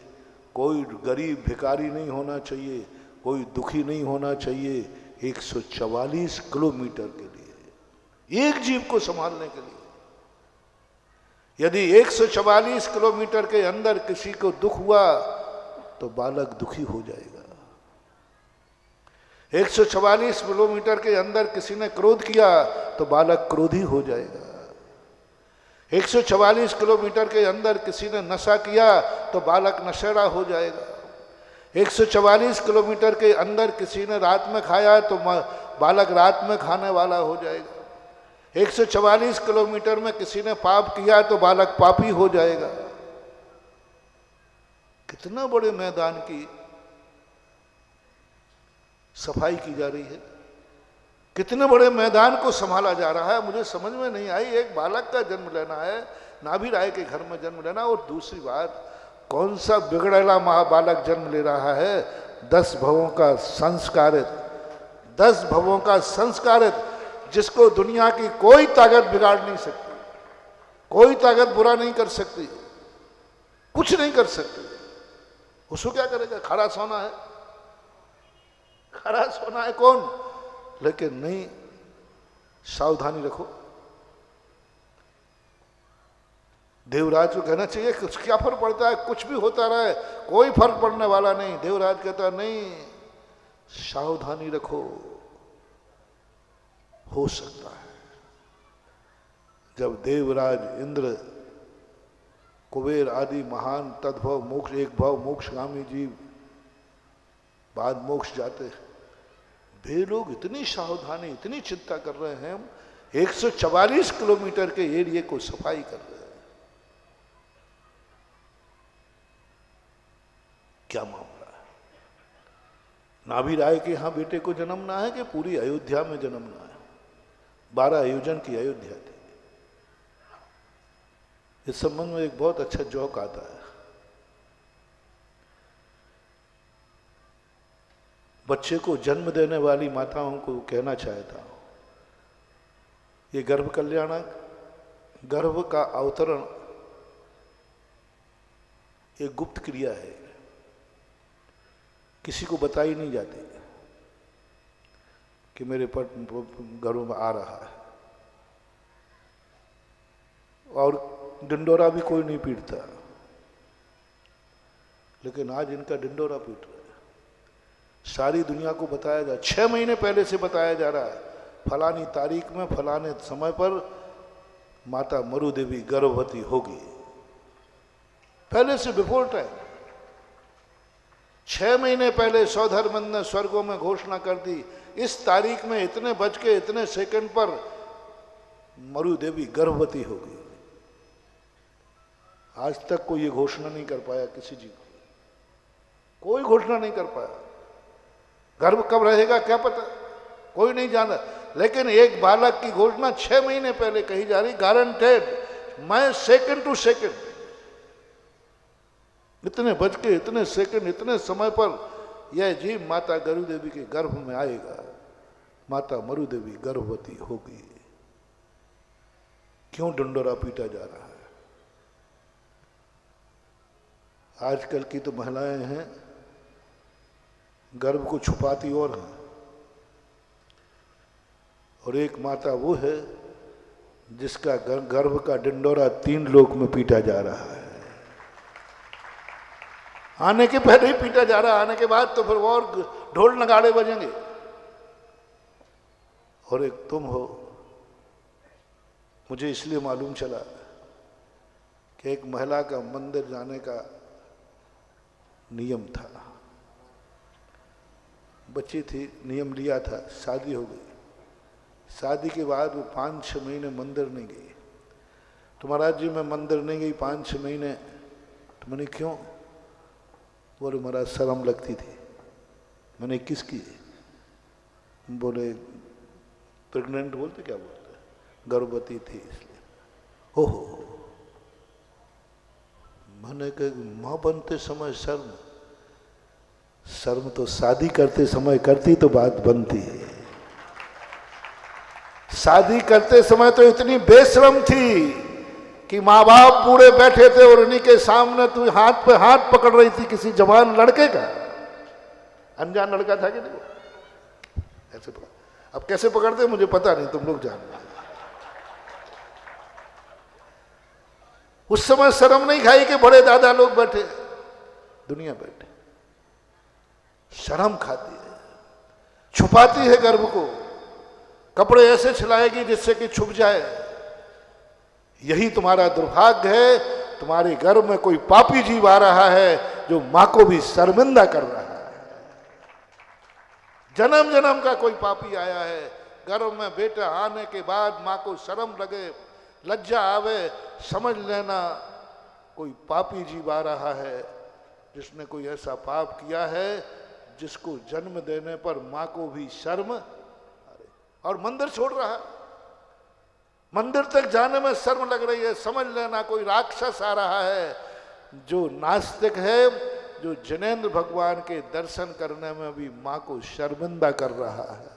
कोई गरीब भिखारी नहीं होना चाहिए, कोई दुखी नहीं होना चाहिए। 144 किलोमीटर के लिए, एक जीव को संभालने के लिए। यदि 144 किलोमीटर के अंदर किसी को दुख हुआ तो बालक दुखी हो जाएगा। 144 किलोमीटर के अंदर किसी ने क्रोध किया तो बालक क्रोधी हो जाएगा। 144 किलोमीटर के अंदर किसी ने नशा किया तो बालक नशेड़ा हो जाएगा। 144 किलोमीटर के अंदर किसी ने रात में खाया तो बालक रात में खाने वाला हो जाएगा। 144 किलोमीटर में किसी ने पाप किया तो बालक पापी हो जाएगा। कितना बड़े मैदान की सफाई की जा रही है, कितने बड़े मैदान को संभाला जा रहा है। मुझे समझ में नहीं आई, एक बालक का जन्म लेना है, नाभि राय के घर में जन्म लेना, और दूसरी बात कौन सा बिगड़ेला महाबालक जन्म ले रहा है, 10 भवों का संस्कारित, 10 भवों का संस्कारित, जिसको दुनिया की कोई ताकत बिगाड़ नहीं सकती, कोई ताकत बुरा नहीं कर सकती, कुछ नहीं कर सकती। उसको क्या करेगा? खड़ा सोना है, खड़ा सोना है कौन? लेकिन नहीं, सावधानी रखो। देवराज को कहना चाहिए कुछ क्या फर्क पड़ता है, कुछ भी होता रहे, कोई फर्क पड़ने वाला नहीं। देवराज कहता नहीं, सावधानी रखो, हो सकता है। जब देवराज इंद्र कुबेर आदि महान तद्भव मोक्ष एक भव मोक्षगामी जीव बाद मोक्ष जाते हैं। वे लोग इतनी सावधानी इतनी चिंता कर रहे हैं, हम 144 किलोमीटर के एरिया को सफाई कर रहे हैं। क्या मामला है? नाभि राय के यहां बेटे को जन्मना है कि पूरी अयोध्या में जन्मना है? 12 आयोजन की अयोध्या थी। इस संबंध में एक बहुत अच्छा जोक आता है। बच्चे को जन्म देने वाली माताओं को कहना चाहता हूं, ये गर्भ कल्याणक, गर्भ का अवतरण एक गुप्त क्रिया है, किसी को बताई नहीं जाती कि मेरे पेट गर्भ में आ रहा है, और डिंडोरा भी कोई नहीं पीटता। लेकिन आज इनका डिंडोरा पीट रहा है। सारी दुनिया को बताया जा, 6 महीने पहले से बताया जा रहा है, फलानी तारीख में फलाने समय पर माता मरु देवी गर्भवती होगी। पहले से, बिफोर टाइम। 6 महीने पहले सौधर्मंद ने स्वर्गों में घोषणा कर दी, इस तारीख में इतने बज के इतने सेकंड पर मरु देवी गर्भवती होगी। आज तक कोई ये घोषणा नहीं कर पाया, किसी जी को कोई घोषणा नहीं कर पाया। गर्भ कब रहेगा क्या पता, कोई नहीं जाना। लेकिन एक बालक की घोषणा 6 महीने पहले कही जा रही, गारंटेड। मैं सेकंड टू सेकंड, इतने बज के इतने सेकंड इतने समय पर यह जीव माता गरु देवी के गर्भ में आएगा, माता मरु देवी गर्भवती होगी। क्यों डंडोरा पीटा जा रहा है? आजकल की तो महिलाएं हैं, गर्भ को छुपाती और हैं, और एक माता वो है जिसका गर्भ का डिंडोरा 3 लोक में पीटा जा रहा है। आने के पहले ही पीटा जा रहा है, आने के बाद तो फिर और ढोल नगाड़े बजेंगे। और एक तुम हो। मुझे इसलिए मालूम चला कि एक महिला का मंदिर जाने का नियम था। बच्ची थी, नियम लिया था, शादी हो गई। शादी के बाद वो 5-6 महीने मंदिर नहीं गई। तो महाराज जी मैं मंदिर नहीं गई 5-6 महीने। तो मैंने क्यों? बोले महाराज शर्म लगती थी। मैंने किसकी? बोले प्रेग्नेंट बोलते, क्या बोलते, गर्भवती थी इसलिए। ओहो, मैंने कहा माँ बनते समय शर्म, शर्म तो शादी करते समय करती तो बात बनती है। शादी करते समय तो इतनी बेशर्म थी कि माँ बाप बूढ़े बैठे थे और उन्हीं के सामने तू हाथ पे हाथ पकड़ रही थी किसी जवान लड़के का। अनजान लड़का था कि नहीं, ऐसे पकड़। अब कैसे पकड़ते मुझे पता नहीं, तुम लोग जानते। उस समय शर्म नहीं खाई कि बड़े दादा लोग बैठे, दुनिया बैठे। शर्म खाती है, छुपाती है गर्भ को, कपड़े ऐसे छिलाएगी जिससे कि छुप जाए। यही तुम्हारा दुर्भाग्य है। तुम्हारे गर्भ में कोई पापी जीव आ रहा है जो मां को भी शर्मिंदा कर रहा है। जन्म जन्म का कोई पापी आया है। गर्भ में बेटा आने के बाद मां को शर्म लगे, लज्जा आवे, समझ लेना कोई पापी जीव आ रहा है जिसने कोई ऐसा पाप किया है जिसको जन्म देने पर मां को भी शर्म। और मंदिर छोड़ रहा है, मंदिर तक जाने में शर्म लग रही है। समझ लेना कोई राक्षस आ रहा है जो नास्तिक है, जो जिनेंद्र भगवान के दर्शन करने में भी मां को शर्मिंदा कर रहा है।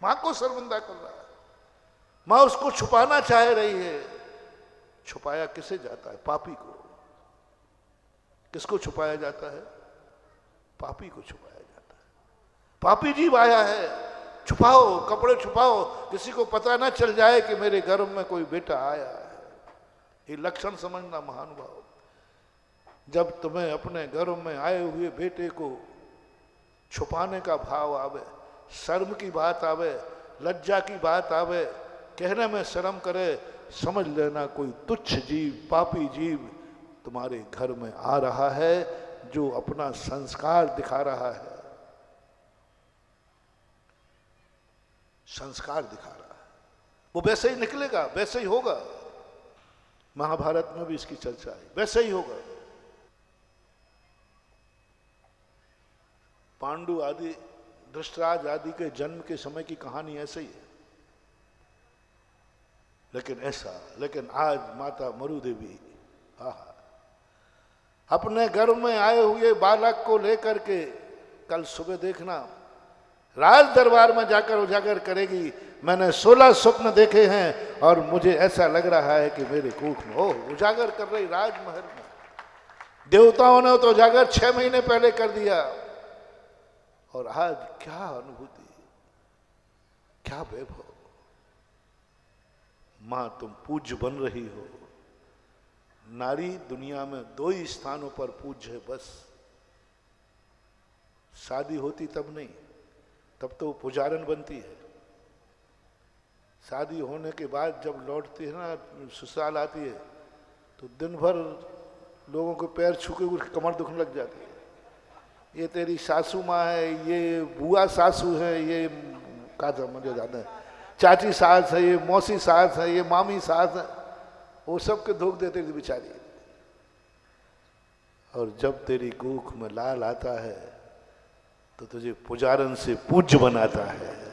मां को शर्मिंदा कर रहा है। मां उसको छुपाना चाह रही है। छुपाया किसे जाता है? पापी को। किसको छुपाया जाता है? पापी को छुपाया जाता है। पापी जीव आया है, छुपाओ, कपड़े छुपाओ, किसी को पता ना चल जाए कि मेरे गर्भ में कोई बेटा आया है। ये लक्षण समझना महानुभाव। जब तुम्हें अपने गर्भ में आए हुए बेटे को छुपाने का भाव आवे, शर्म की बात आवे, लज्जा की बात आवे, कहने में शर्म करे, समझ लेना कोई तुच्छ जीव, पापी जीव तुम्हारे घर में आ रहा है, जो अपना संस्कार दिखा रहा है, संस्कार दिखा रहा है। वो वैसे ही निकलेगा, वैसे ही होगा। महाभारत में भी इसकी चर्चा है, वैसे ही होगा। पांडु आदि, धृष्टराज आदि के जन्म के समय की कहानी ऐसे ही है। लेकिन आज माता मरुदेवी अपने गर्भ में आए हुए बालक को लेकर के कल सुबह देखना, राज दरबार में जाकर उजागर करेगी, मैंने 16 स्वप्न देखे हैं और मुझे ऐसा लग रहा है कि मेरे कोख में। ओह, उजागर कर रही राजमहल में। देवताओं ने तो उजागर 6 महीने पहले कर दिया, और आज क्या अनुभूति, क्या वैभव। मां तुम पूज्य बन रही हो। नारी दुनिया में 2 ही स्थानों पर पूज्य है बस। शादी होती तब नहीं, तब तो पुजारन बनती है। शादी होने के बाद जब लौटती है ना, ससुराल आती है, तो दिन भर लोगों के पैर छू के उसकी कमर दुखने लग जाती है। ये तेरी सासू माँ है, ये बुआ सासू है, ये का मुझे ज्यादा है, चाची सास है, ये मौसी सास है, ये मामी सास है, वो सब के धोख देते थे बेचारी। और जब तेरी कोख में लाल आता है तो तुझे पुजारन से पूज्य बनाता है,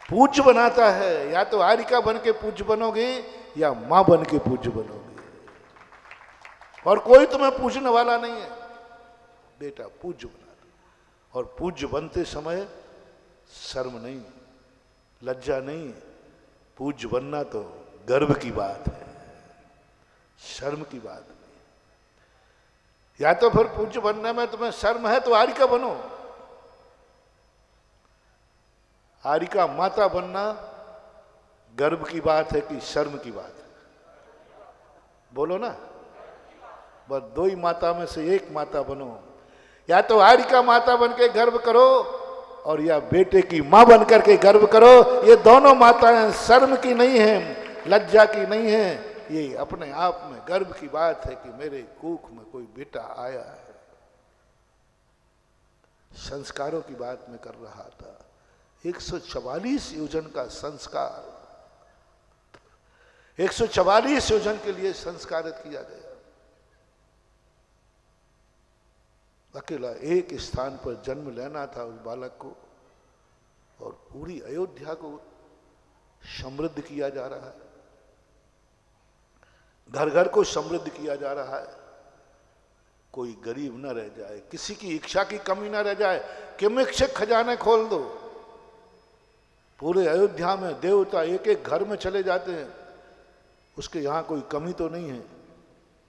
पूज्य बनाता है। या तो आरिका बन के पूज्य बनोगे या मां बन के पूज्य बनोगे, और कोई तुम्हें पूजने वाला नहीं है। बेटा पूज्य बना, और पूज्य बनते समय शर्म नहीं, लज्जा नहीं। पूज्य बनना तो गर्व की बात है, शर्म की बात नहीं। या तो फिर पूज्य बनने में तुम्हें शर्म है तो आरिका बनो। आरिका माता बनना गर्व की बात है कि शर्म की बात है? बोलो ना, बस 2 ही माता में से एक माता बनो। या तो आरिका माता बन के गर्व करो, और या बेटे की मां बन करके गर्व करो। ये दोनों माताएं शर्म की नहीं है, लज्जा की नहीं है, ये अपने आप में गर्व की बात है कि मेरे कोख में कोई बेटा आया है। संस्कारों की बात मैं कर रहा था। 144 योजन का संस्कार, 144 योजन के लिए संस्कारित किया गया। अकेला एक स्थान पर जन्म लेना था उस बालक को, और पूरी अयोध्या को समृद्ध किया जा रहा है, घर घर को समृद्ध किया जा रहा है। कोई गरीब न रह जाए, किसी की इच्छा की कमी न रह जाए। किमिच्छित खजाने खोल दो। पूरे अयोध्या में देवता एक एक घर में चले जाते हैं, उसके यहां कोई कमी तो नहीं है।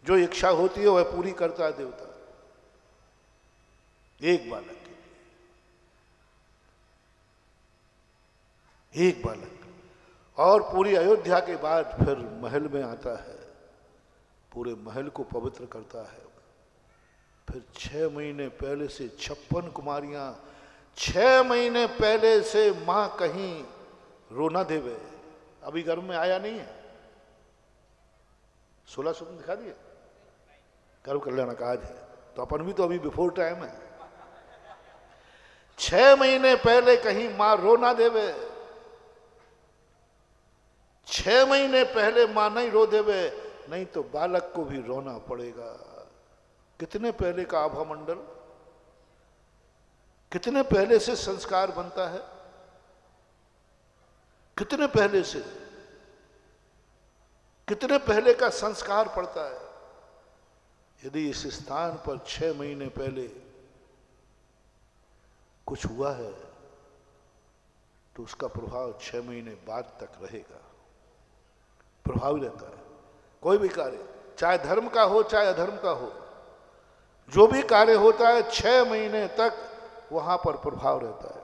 जो इच्छा होती है वह पूरी करता है देवता, एक बालक के लिए, एक बालक। और पूरी अयोध्या के बाद फिर महल में आता है, पूरे महल को पवित्र करता है। फिर 6 महीने पहले से 56 कुमारियां, 6 महीने पहले से मां कहीं रो ना देवे। अभी गर्भ में आया नहीं है, 16 स्वप्न दिखा दिए, गर्भ कल्याण का आज है, तो अपन भी तो अभी बिफोर टाइम है। 6 महीने पहले कहीं मां रो ना देवे, 6 महीने पहले मां नहीं रो देवे, नहीं तो बालक को भी रोना पड़ेगा। कितने पहले का आभा मंडल, कितने पहले से संस्कार बनता है, कितने पहले से, कितने पहले का संस्कार पड़ता है। यदि इस स्थान पर 6 महीने पहले कुछ हुआ है तो उसका प्रभाव 6 महीने बाद तक रहेगा, प्रभावी रहता है। कोई भी कार्य, चाहे धर्म का हो चाहे अधर्म का हो, जो भी कार्य होता है 6 महीने तक वहां पर प्रभाव रहता है।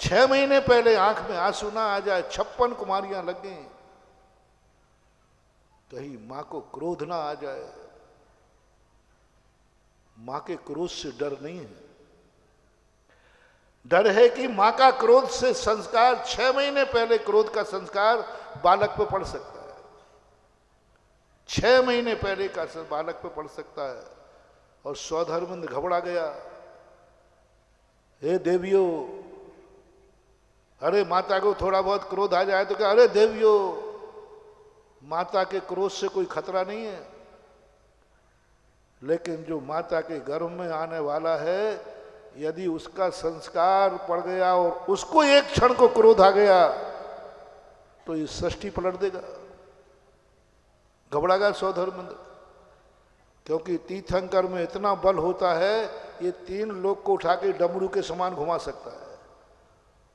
6 महीने पहले आंख में आंसू ना आ जाए, 56 कुमारियां लग गई, कहीं मां को क्रोध ना आ जाए। मां के क्रोध से डर नहीं है। डर है कि मां का क्रोध से संस्कार 6 महीने पहले क्रोध का संस्कार बालक पे पड़ सकता है। 6 महीने पहले का बालक पे पड़ सकता है। और सौधर्मंद घबरा गया, हे देवियों, अरे माता को थोड़ा बहुत क्रोध आ जाए तो क्या, अरे देवियों, माता के क्रोध से कोई खतरा नहीं है, लेकिन जो माता के गर्भ में आने वाला है, यदि उसका संस्कार पड़ गया और उसको एक क्षण को क्रोध आ गया तो ये सृष्टि पलट देगा। घबरा गया सौधर्मंद, क्योंकि तीर्थंकर में इतना बल होता है, ये 3 लोग को उठा के डमरू के समान घुमा सकता है।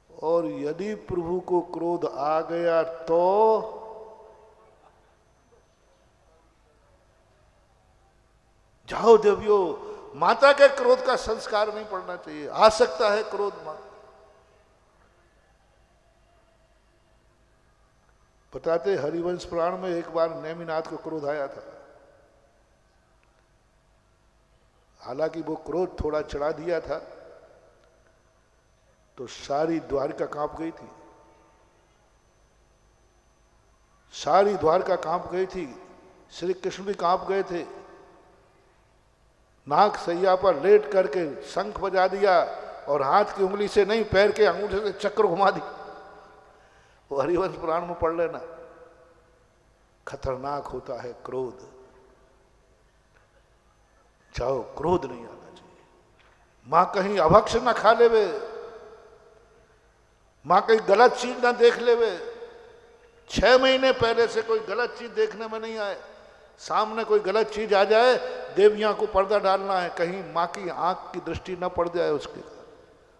और यदि प्रभु को क्रोध आ गया तो जाओ देवियों, माता के क्रोध का संस्कार नहीं पड़ना चाहिए, आ सकता है क्रोध मां। बताते हरिवंश पुराण में एक बार नेमिनाथ को क्रोध आया था। हालांकि वो क्रोध थोड़ा चढ़ा दिया था तो सारी द्वारका कांप गई थी, सारी द्वारका कांप गई थी। श्री कृष्ण भी कांप गए थे। नाग सैया पर लेट करके शंख बजा दिया और हाथ की उंगली से नहीं, पैर के अंगूठे से चक्र घुमा दी। वो हरिवंश पुराण में पढ़ लेना, खतरनाक होता है क्रोध। जाओ, क्रोध नहीं आना चाहिए। मां कहीं अभक्ष ना खा लेवे, मां कहीं गलत चीज ना देख लेवे। 6 महीने पहले से कोई गलत चीज देखने में नहीं आए, सामने कोई गलत चीज आ जाए, देवियां को पर्दा डालना है, कहीं मां की आंख की दृष्टि न पड़ जाए, उसके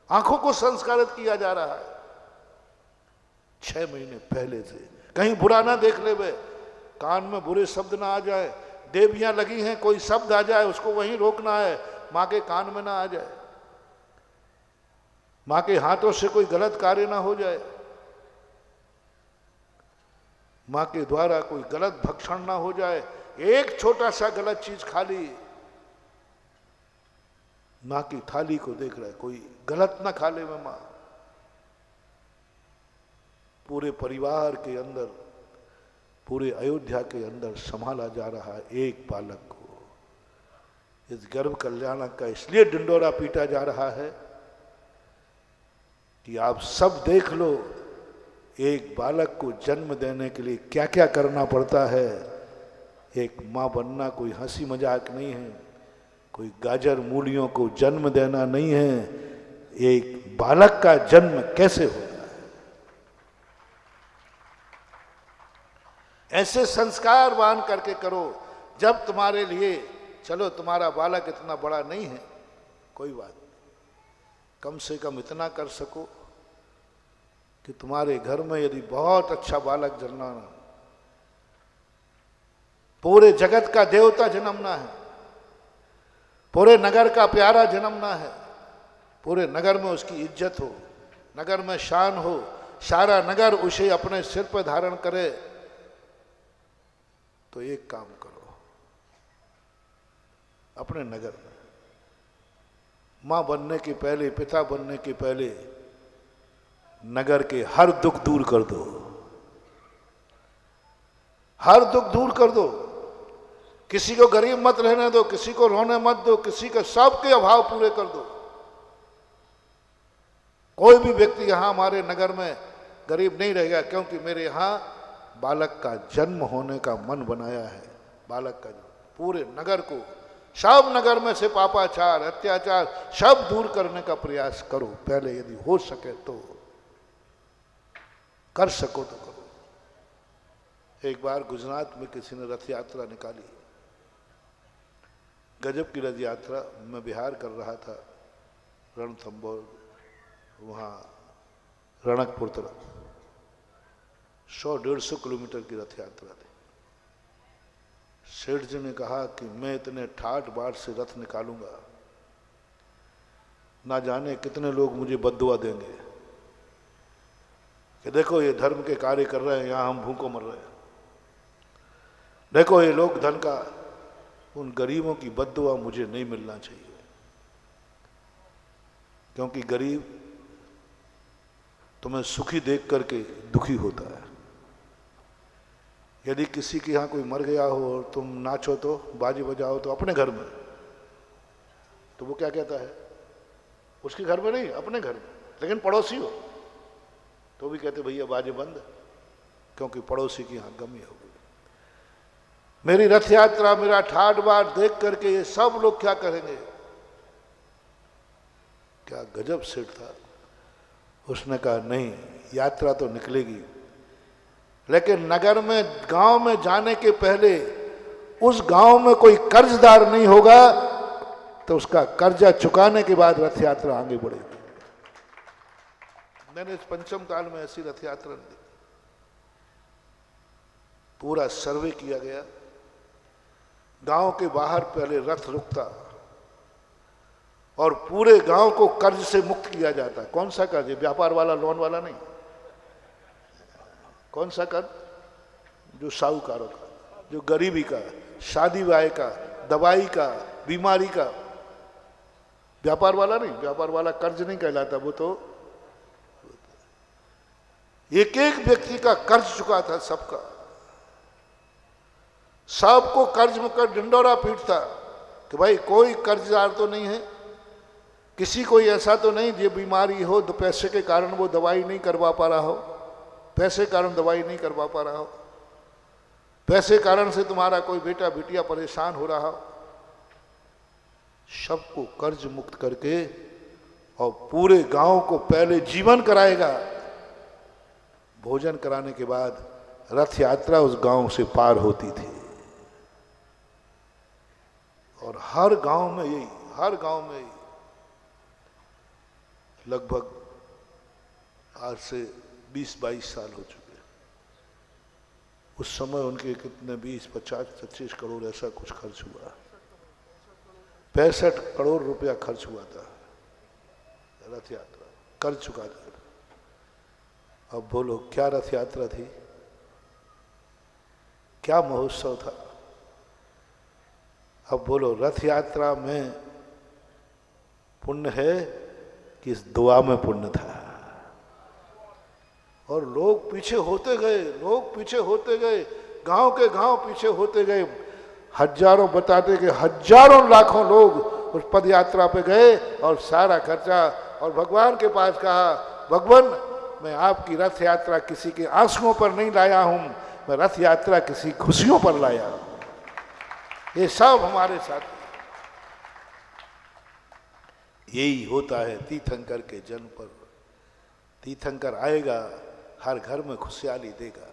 आंखों को संस्कारित किया जा रहा है 6 महीने पहले से। कहीं बुरा ना देख ले, वे कान में बुरे शब्द ना आ जाए, देवियां लगी हैं, कोई शब्द आ जाए उसको वहीं रोकना है, मां के कान में ना आ जाए, मां के हाथों से कोई गलत कार्य ना हो जाए, मां के द्वारा कोई गलत भक्षण ना हो जाए। एक छोटा सा गलत चीज खा ली, मां की थाली को देख रहा है, कोई गलत ना खा ले मां। पूरे परिवार के अंदर, पूरे अयोध्या के अंदर संभाला जा रहा है एक बालक को। इस गर्भ कल्याणक का इसलिए डिंडोरा पीटा जा रहा है कि आप सब देख लो, एक बालक को जन्म देने के लिए क्या क्या करना पड़ता है। एक मां बनना कोई हंसी मजाक नहीं है, कोई गाजर मूलियों को जन्म देना नहीं है। एक बालक का जन्म कैसे होता है, ऐसे संस्कार बांध करके करो। जब तुम्हारे लिए, चलो तुम्हारा बालक इतना बड़ा नहीं है, कोई बात नहीं, कम से कम इतना कर सको कि तुम्हारे घर में यदि बहुत अच्छा बालक जन्मना, पूरे जगत का देवता जन्मना है, पूरे नगर का प्यारा जन्मना है, पूरे नगर में उसकी इज्जत हो, नगर में शान हो, सारा नगर उसे अपने सिर पर धारण करे, तो एक काम करो, अपने नगर में मां बनने के पहले, पिता बनने के पहले नगर के हर दुख दूर कर दो, हर दुख दूर कर दो। किसी को गरीब मत रहने दो, किसी को रोने मत दो, किसी के सबके अभाव पूरे कर दो। कोई भी व्यक्ति यहां हमारे नगर में गरीब नहीं रहेगा, क्योंकि मेरे यहां बालक का जन्म होने का मन बनाया है। बालक का पूरे नगर को, सब नगर में से पापाचार, अत्याचार सब दूर करने का प्रयास करो पहले, यदि हो सके तो, कर सको तो करो। एक बार गुजरात में किसी ने रथ यात्रा निकाली, गजब की रथ यात्रा। मैं बिहार कर रहा था, रणथंभौर, वहाँ रणकपुर तरफ 100-150 किलोमीटर की रथ यात्रा थी। सेठ जी ने कहा कि मैं इतने ठाठ बाट से रथ निकालूंगा, ना जाने कितने लोग मुझे बद्दुआ देंगे कि देखो ये धर्म के कार्य कर रहे हैं, यहाँ हम भूखों मर रहे हैं, देखो ये लोग धन का। उन गरीबों की बद्दुआ मुझे नहीं मिलना चाहिए, क्योंकि गरीब तुम्हें सुखी देख करके दुखी होता है। यदि किसी के यहाँ कोई मर गया हो और तुम नाचो तो, बाजी बजाओ तो अपने घर में, तो वो क्या कहता है? उसके घर में नहीं, अपने घर में। लेकिन पड़ोसी हो तो भी कहते भैया बाजे बंद, क्योंकि पड़ोसी की यहाँ गमी हो गई। मेरी रथ यात्रा, मेरा ठाठ बाट देख करके ये सब लोग क्या करेंगे? क्या गजब सेठ था। उसने कहा नहीं, यात्रा तो निकलेगी, लेकिन नगर में, गांव में जाने के पहले उस गांव में कोई कर्जदार नहीं होगा तो उसका कर्जा चुकाने के बाद रथ यात्रा आगे बढ़ेगी। मैंने इस पंचम काल में ऐसी रथ यात्रा नहीं देखी। पूरा सर्वे किया गया, गांव के बाहर पहले रथ रुकता और पूरे गांव को कर्ज से मुक्त किया जाता। कौन सा कर्ज? व्यापार वाला, लोन वाला नहीं। कौन सा कर्ज? जो साहूकारों का, जो गरीबी का, शादी ब्याह का, दवाई का, बीमारी का। व्यापार वाला नहीं, व्यापार वाला कर्ज नहीं कहलाता, वो तो एक एक व्यक्ति का कर्ज चुका था, सबका। सबको कर्ज में कर ढिंडोरा पीटता कि भाई कोई कर्जदार तो नहीं है, किसी कोई ऐसा तो नहीं जो बीमारी हो तो पैसे के कारण वो दवाई नहीं करवा पा रहा हो, पैसे के कारण दवाई नहीं करवा पा रहा हो, पैसे के कारण से तुम्हारा कोई बेटा बेटिया परेशान हो रहा हो। सबको कर्ज मुक्त करके और पूरे गांव को पहले जीवन कराएगा, भोजन कराने के बाद रथ यात्रा उस गांव से पार होती थी। और हर गांव में यही, हर गांव में यही। लगभग आज से 20-22 साल हो चुके हैं। उस समय उनके कितने 20-25 करोड़ ऐसा कुछ खर्च हुआ, 65 करोड़ रुपया खर्च हुआ था रथ यात्रा, कर चुका था। अब बोलो क्या रथ यात्रा थी, क्या महोत्सव था। अब बोलो रथ यात्रा में पुण्य है कि इस दुआ में पुण्य था। और लोग पीछे होते गए, लोग पीछे होते गए, गांव के गांव पीछे होते गए। हजारों, बताते कि हजारों लाखों लोग उस पद यात्रा पे गए और सारा खर्चा, और भगवान के पास कहा भगवान मैं आपकी रथ यात्रा किसी के आंसुओं पर नहीं लाया हूं, मैं रथ यात्रा किसी खुशियों पर लाया हूं। ये सब हमारे साथ यही होता है तीर्थंकर के जन्म पर। तीर्थंकर आएगा, हर घर में खुशहाली देगा।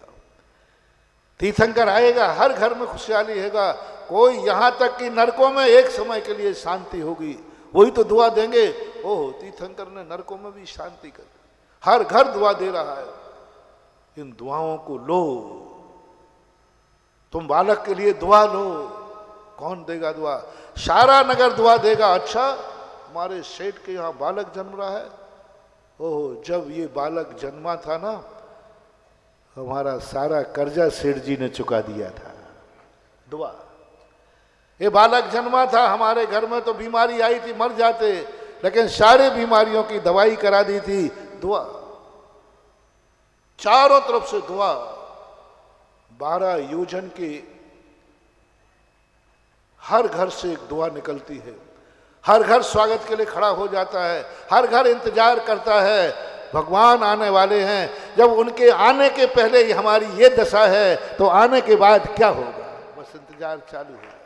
तीर्थंकर आएगा, हर घर में खुशहाली होगा। कोई यहां तक कि नरकों में एक समय के लिए शांति होगी, वही तो दुआ देंगे। ओह, तीर्थंकर ने नरकों में भी शांति कर, हर घर दुआ दे रहा है। इन दुआओं को लो, तुम बालक के लिए दुआ लो। कौन देगा दुआ? सारा नगर दुआ देगा। अच्छा, हमारे सेठ के यहाँ बालक जन्म रहा है। ओह, जब ये बालक जन्मा था ना, हमारा सारा कर्जा सेठ जी ने चुका दिया था। दुआ। ये बालक जन्मा था हमारे घर में तो बीमारी आई थी, मर जाते, लेकिन सारे बीमारियों की दवाई करा दी थी। दुआ, चारों तरफ से दुआ। 12 योजन के हर घर से एक दुआ निकलती है। हर घर स्वागत के लिए खड़ा हो जाता है, हर घर इंतजार करता है, भगवान आने वाले हैं। जब उनके आने के पहले ही हमारी ये दशा है तो आने के बाद क्या होगा? बस इंतजार चालू है।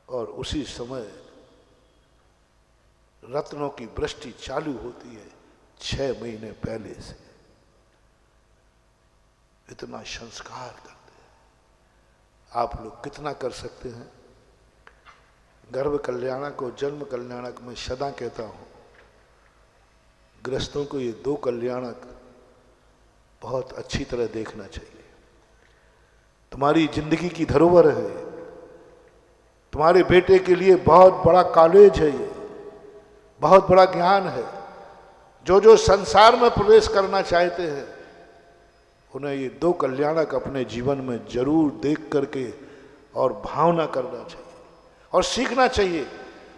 और उसी समय रत्नों की वृष्टि चालू होती है 6 महीने पहले से। इतना संस्कार करते हैं। आप लोग कितना कर सकते हैं? गर्भ कल्याणक को जन्म कल्याणक में सदा कहता हूं, गृहस्थों को ये 2 कल्याणक बहुत अच्छी तरह देखना चाहिए। तुम्हारी जिंदगी की धरोहर है, तुम्हारे बेटे के लिए बहुत बड़ा कॉलेज है, ये बहुत बड़ा ज्ञान है। जो जो संसार में प्रवेश करना चाहते हैं उन्हें ये 2 कल्याणक अपने जीवन में जरूर देख करके और भावना करना चाहिए और सीखना चाहिए।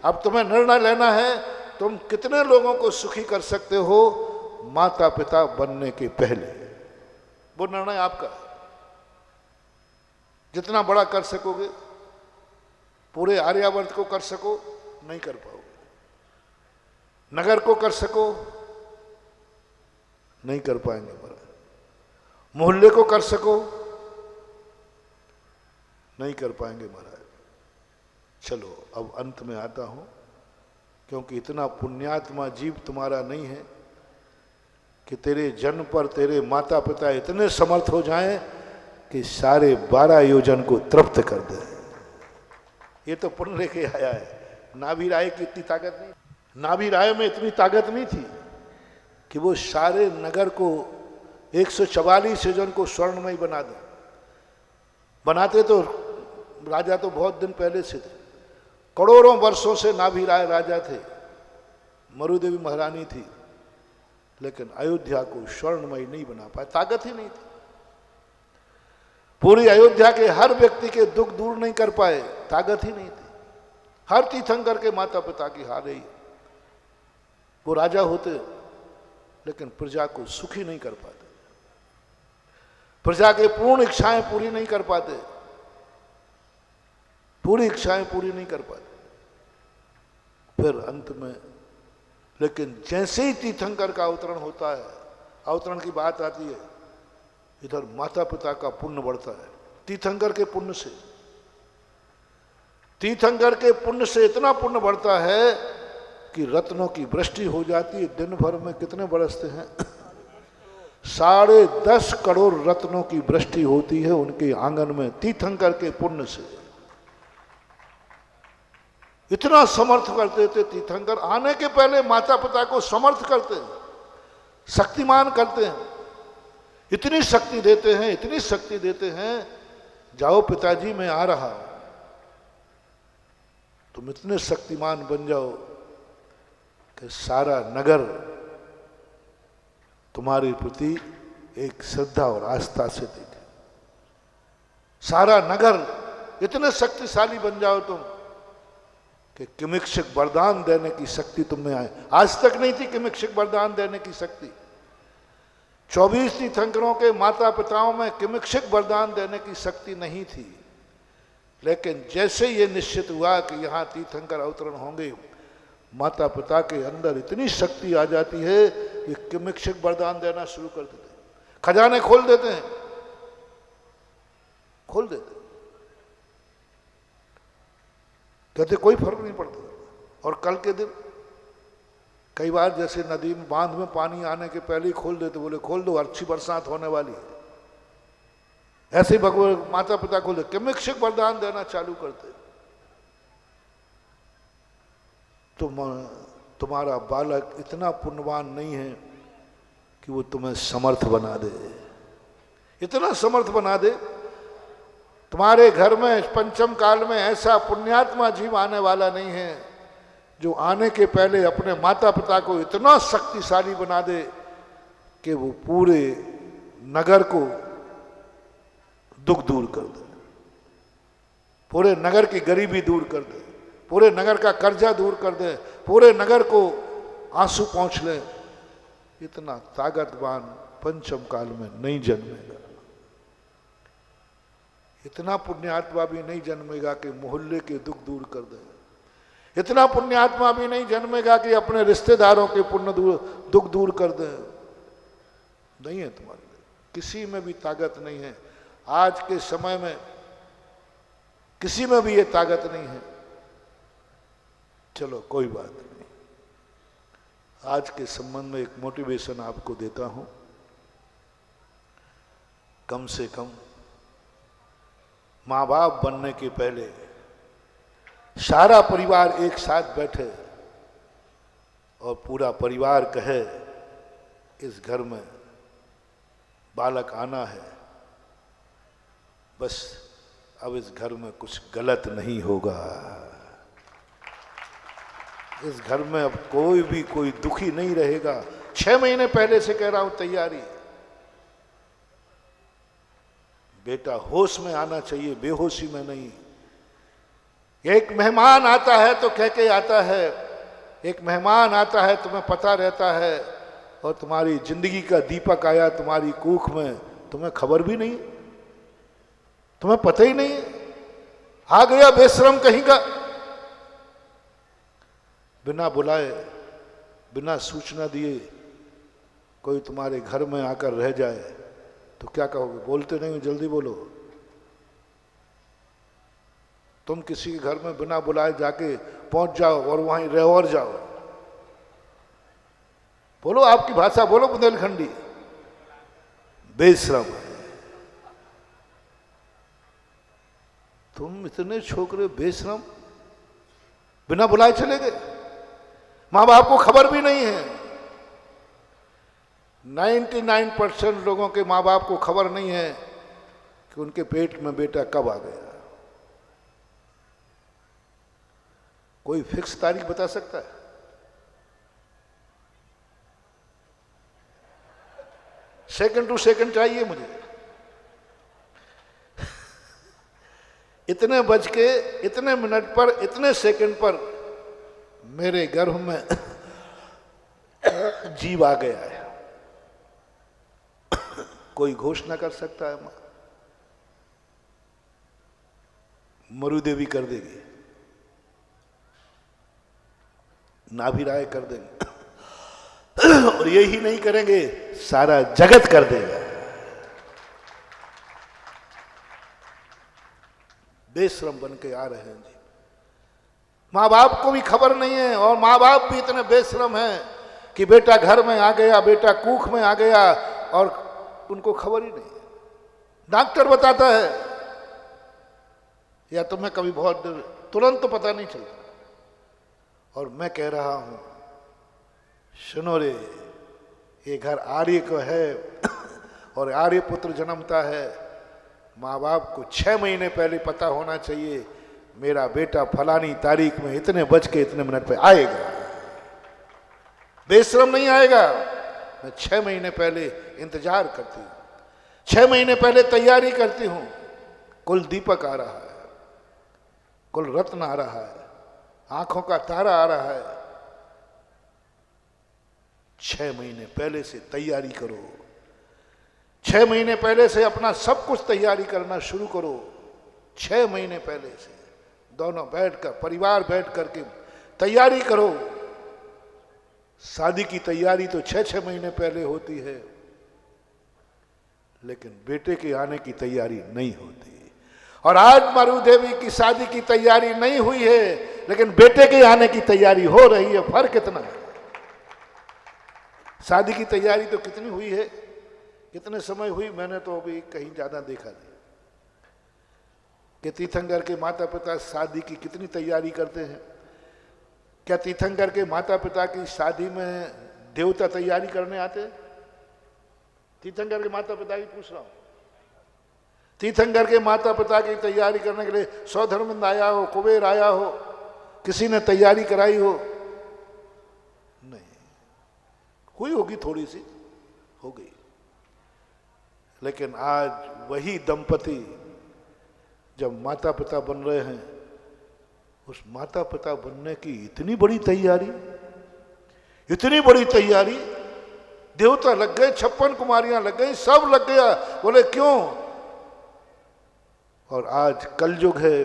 अब तुम्हें निर्णय लेना है तुम कितने लोगों को सुखी कर सकते हो माता पिता बनने के पहले, वो निर्णय आपका है। जितना बड़ा कर सकोगे, पूरे आर्यावर्त को कर सको, नहीं कर पाओगे। नगर को कर सको, नहीं कर पाएंगे। महाराज मोहल्ले को कर सको, नहीं कर पाएंगे महाराज। चलो अब अंत में आता हूं, क्योंकि इतना पुण्यात्मा जीव तुम्हारा नहीं है कि तेरे जन्म पर तेरे माता पिता इतने समर्थ हो जाएं कि सारे 12 योजन को तृप्त कर दे। ये तो पुण्य लेके आया है। नाभि राय की इतनी ताकत नहीं, नाभि राय में इतनी ताकत नहीं थी कि वो सारे नगर को 144 योजन को स्वर्णमय बना दे। बनाते तो राजा तो बहुत दिन पहले से थे, करोड़ों वर्षों से नाभि राय राजा थे, मरुदेवी महारानी थी, लेकिन अयोध्या को स्वर्णमय नहीं बना पाए, ताकत ही नहीं थी। पूरी अयोध्या के हर व्यक्ति के दुख दूर नहीं कर पाए, ताकत ही नहीं थी। हर तीर्थंकर के माता पिता की हार है। वो राजा होते लेकिन प्रजा को सुखी नहीं कर पाते, प्रजा के पूर्ण इच्छाएं पूरी नहीं कर पाते, पूरी इच्छाएं पूरी नहीं कर पाते। फिर अंत में लेकिन जैसे ही तीर्थंकर का अवतरण होता है, अवतरण की बात आती है, इधर माता पिता का पुण्य बढ़ता है। तीर्थंकर के पुण्य से, तीर्थंकर के पुण्य से इतना पुण्य बढ़ता है कि रत्नों की वृष्टि हो जाती है। दिन भर में कितने बरसते हैं? 10.5 करोड़ रत्नों की वृष्टि होती है उनके आंगन में, तीर्थंकर के पुण्य से। इतना समर्थ करते थे तीर्थंकर, आने के पहले माता पिता को समर्थ करते हैं, शक्तिमान करते हैं। इतनी शक्ति देते हैं, इतनी शक्ति देते हैं, जाओ पिताजी मैं आ रहा हूं, तुम इतने शक्तिमान बन जाओ कि सारा नगर तुम्हारे प्रति एक श्रद्धा और आस्था से देखे। सारा नगर इतने शक्तिशाली बन जाओ तुम कि किमिक्षक वरदान देने की शक्ति तुम में आए। आज तक नहीं थी किमिक्षक वरदान देने की शक्ति। 24 तीर्थंकरों के माता पिताओं में किमिक्षक वरदान देने की शक्ति नहीं थी, लेकिन जैसे ये निश्चित हुआ कि यहाँ तीर्थंकर अवतरण होंगे, माता पिता के अंदर इतनी शक्ति आ जाती है कि किमिक्षक वरदान देना शुरू कर देते हैं, खजाने खोल देते हैं, खोल देते, कहते कोई फर्क नहीं पड़ता। और कल के दिन कई बार जैसे नदी में बांध में पानी आने के पहले ही खोल देते, बोले खोल दो अच्छी बरसात होने वाली है। ऐसे ही भगवान माता पिता खोल दे, किमिक्षक वरदान देना चालू करते। तुम्हारा बालक इतना पुण्यवान नहीं है कि वो तुम्हें समर्थ बना दे, इतना समर्थ बना दे। तुम्हारे घर में पंचम काल में ऐसा पुण्यात्मा जीव आने वाला नहीं है जो आने के पहले अपने माता पिता को इतना शक्तिशाली बना दे कि वो पूरे नगर को दुख दूर कर दे, पूरे नगर की गरीबी दूर कर दे, पूरे नगर का कर्जा दूर कर दे, पूरे नगर को आंसू पहुंच ले। इतना ताकतवान पंचम काल में नहीं जन्मेगा। इतना पुण्यात्मा भी नहीं जन्मेगा कि मोहल्ले के दुख दूर कर दे। इतना पुण्यात्मा भी नहीं जन्मेगा कि अपने रिश्तेदारों के दुख दूर कर दे। नहीं है तुम्हारे लिए, किसी में भी ताकत नहीं है। आज के समय में किसी में भी ये ताकत नहीं है। चलो कोई बात नहीं, आज के संबंध में एक मोटिवेशन आपको देता हूं। कम से कम माँ बाप बनने के पहले सारा परिवार एक साथ बैठे और पूरा परिवार कहे इस घर में बालक आना है, बस अब इस घर में कुछ गलत नहीं होगा, इस घर में अब कोई दुखी नहीं रहेगा। 6 महीने पहले से कह रहा हूं तैयारी। बेटा होश में आना चाहिए, बेहोशी में नहीं। एक मेहमान आता है तो कह के आता है एक मेहमान आता है, तुम्हें पता रहता है, और तुम्हारी जिंदगी का दीपक आया तुम्हारी कूख में, तुम्हें खबर भी नहीं, तुम्हें पता ही नहीं, आ गया बेशरम कहीं का। बिना बुलाए, बिना सूचना दिए कोई तुम्हारे घर में आकर रह जाए तो क्या कहोगे? बोलते नहीं, जल्दी बोलो। तुम किसी के घर में बिना बुलाए जाके पहुंच जाओ और वहीं रहो और जाओ, बोलो, आपकी भाषा बोलो बुंदेलखंडी, बेशरम है। तुम इतने छोकरे बेशरम, बिना बुलाए चले गए। माँ बाप को खबर भी नहीं है। 99% लोगों के माँ बाप को खबर नहीं है कि उनके पेट में बेटा कब आ गया। कोई फिक्स तारीख बता सकता है? सेकंड टू सेकंड चाहिए मुझे। इतने बज के इतने मिनट पर, इतने सेकंड पर मेरे गर्भ में जीव आ गया है। कोई घोषणा कर सकता है? मां मरुदेवी कर देगी, नाभि राय कर देंगे, और यही नहीं करेंगे, सारा जगत कर देगा। बेशरम बन के आ रहे हैं जी। माँ बाप को भी खबर नहीं है, और माँ बाप भी इतने बेशरम हैं कि बेटा घर में आ गया, बेटा कूख में आ गया, और उनको खबर ही नहीं है। डॉक्टर बताता है, या तुम्हें कभी बहुत तुरंत तो पता नहीं चलता। और मैं कह रहा हूं, सुनो रे, ये घर आर्य को है और आर्य पुत्र जन्मता है। माँ बाप को 6 महीने पहले पता होना चाहिए, मेरा बेटा फलानी तारीख में इतने बज के इतने मिनट पे आएगा। बेशरम नहीं आएगा। मैं 6 महीने पहले इंतजार करती हूँ, 6 महीने पहले तैयारी करती हूँ। कुल दीपक आ रहा है, कुल रत्न आ रहा है, आंखों का तारा आ रहा है। 6 महीने पहले से तैयारी करो। 6 महीने पहले से अपना सब कुछ तैयारी करना शुरू करो। 6 महीने पहले से दोनों बैठकर, परिवार बैठ करके तैयारी करो। शादी की तैयारी तो 6-6 महीने पहले होती है, लेकिन बेटे के आने की तैयारी नहीं होती। और आज मरुदेवी की शादी की तैयारी नहीं हुई है, लेकिन बेटे के आने की तैयारी हो रही है। फर्क कितना है? शादी की तैयारी तो कितनी हुई है, कितने समय हुई? मैंने तो अभी कहीं ज्यादा देखा नहीं कि तीर्थंकर के माता पिता शादी की कितनी तैयारी करते हैं। क्या तीर्थंकर के माता पिता की शादी में देवता तैयारी करने आते हैं? तीर्थंकर के माता पिता की पूछ रहा हूं। तीर्थंकर के माता पिता की तैयारी करने के लिए सौधर्मंद आया हो, कुबेर आया हो, किसी ने तैयारी कराई हो? नहीं। हुई होगी, थोड़ी सी हो गई, लेकिन आज वही दंपति जब माता पिता बन रहे हैं, उस माता पिता बनने की इतनी बड़ी तैयारी, इतनी बड़ी तैयारी, देवता लग गए, 56 कुमारियां लग गई, सब लग गया। बोले क्यों? और आज कलयुग है,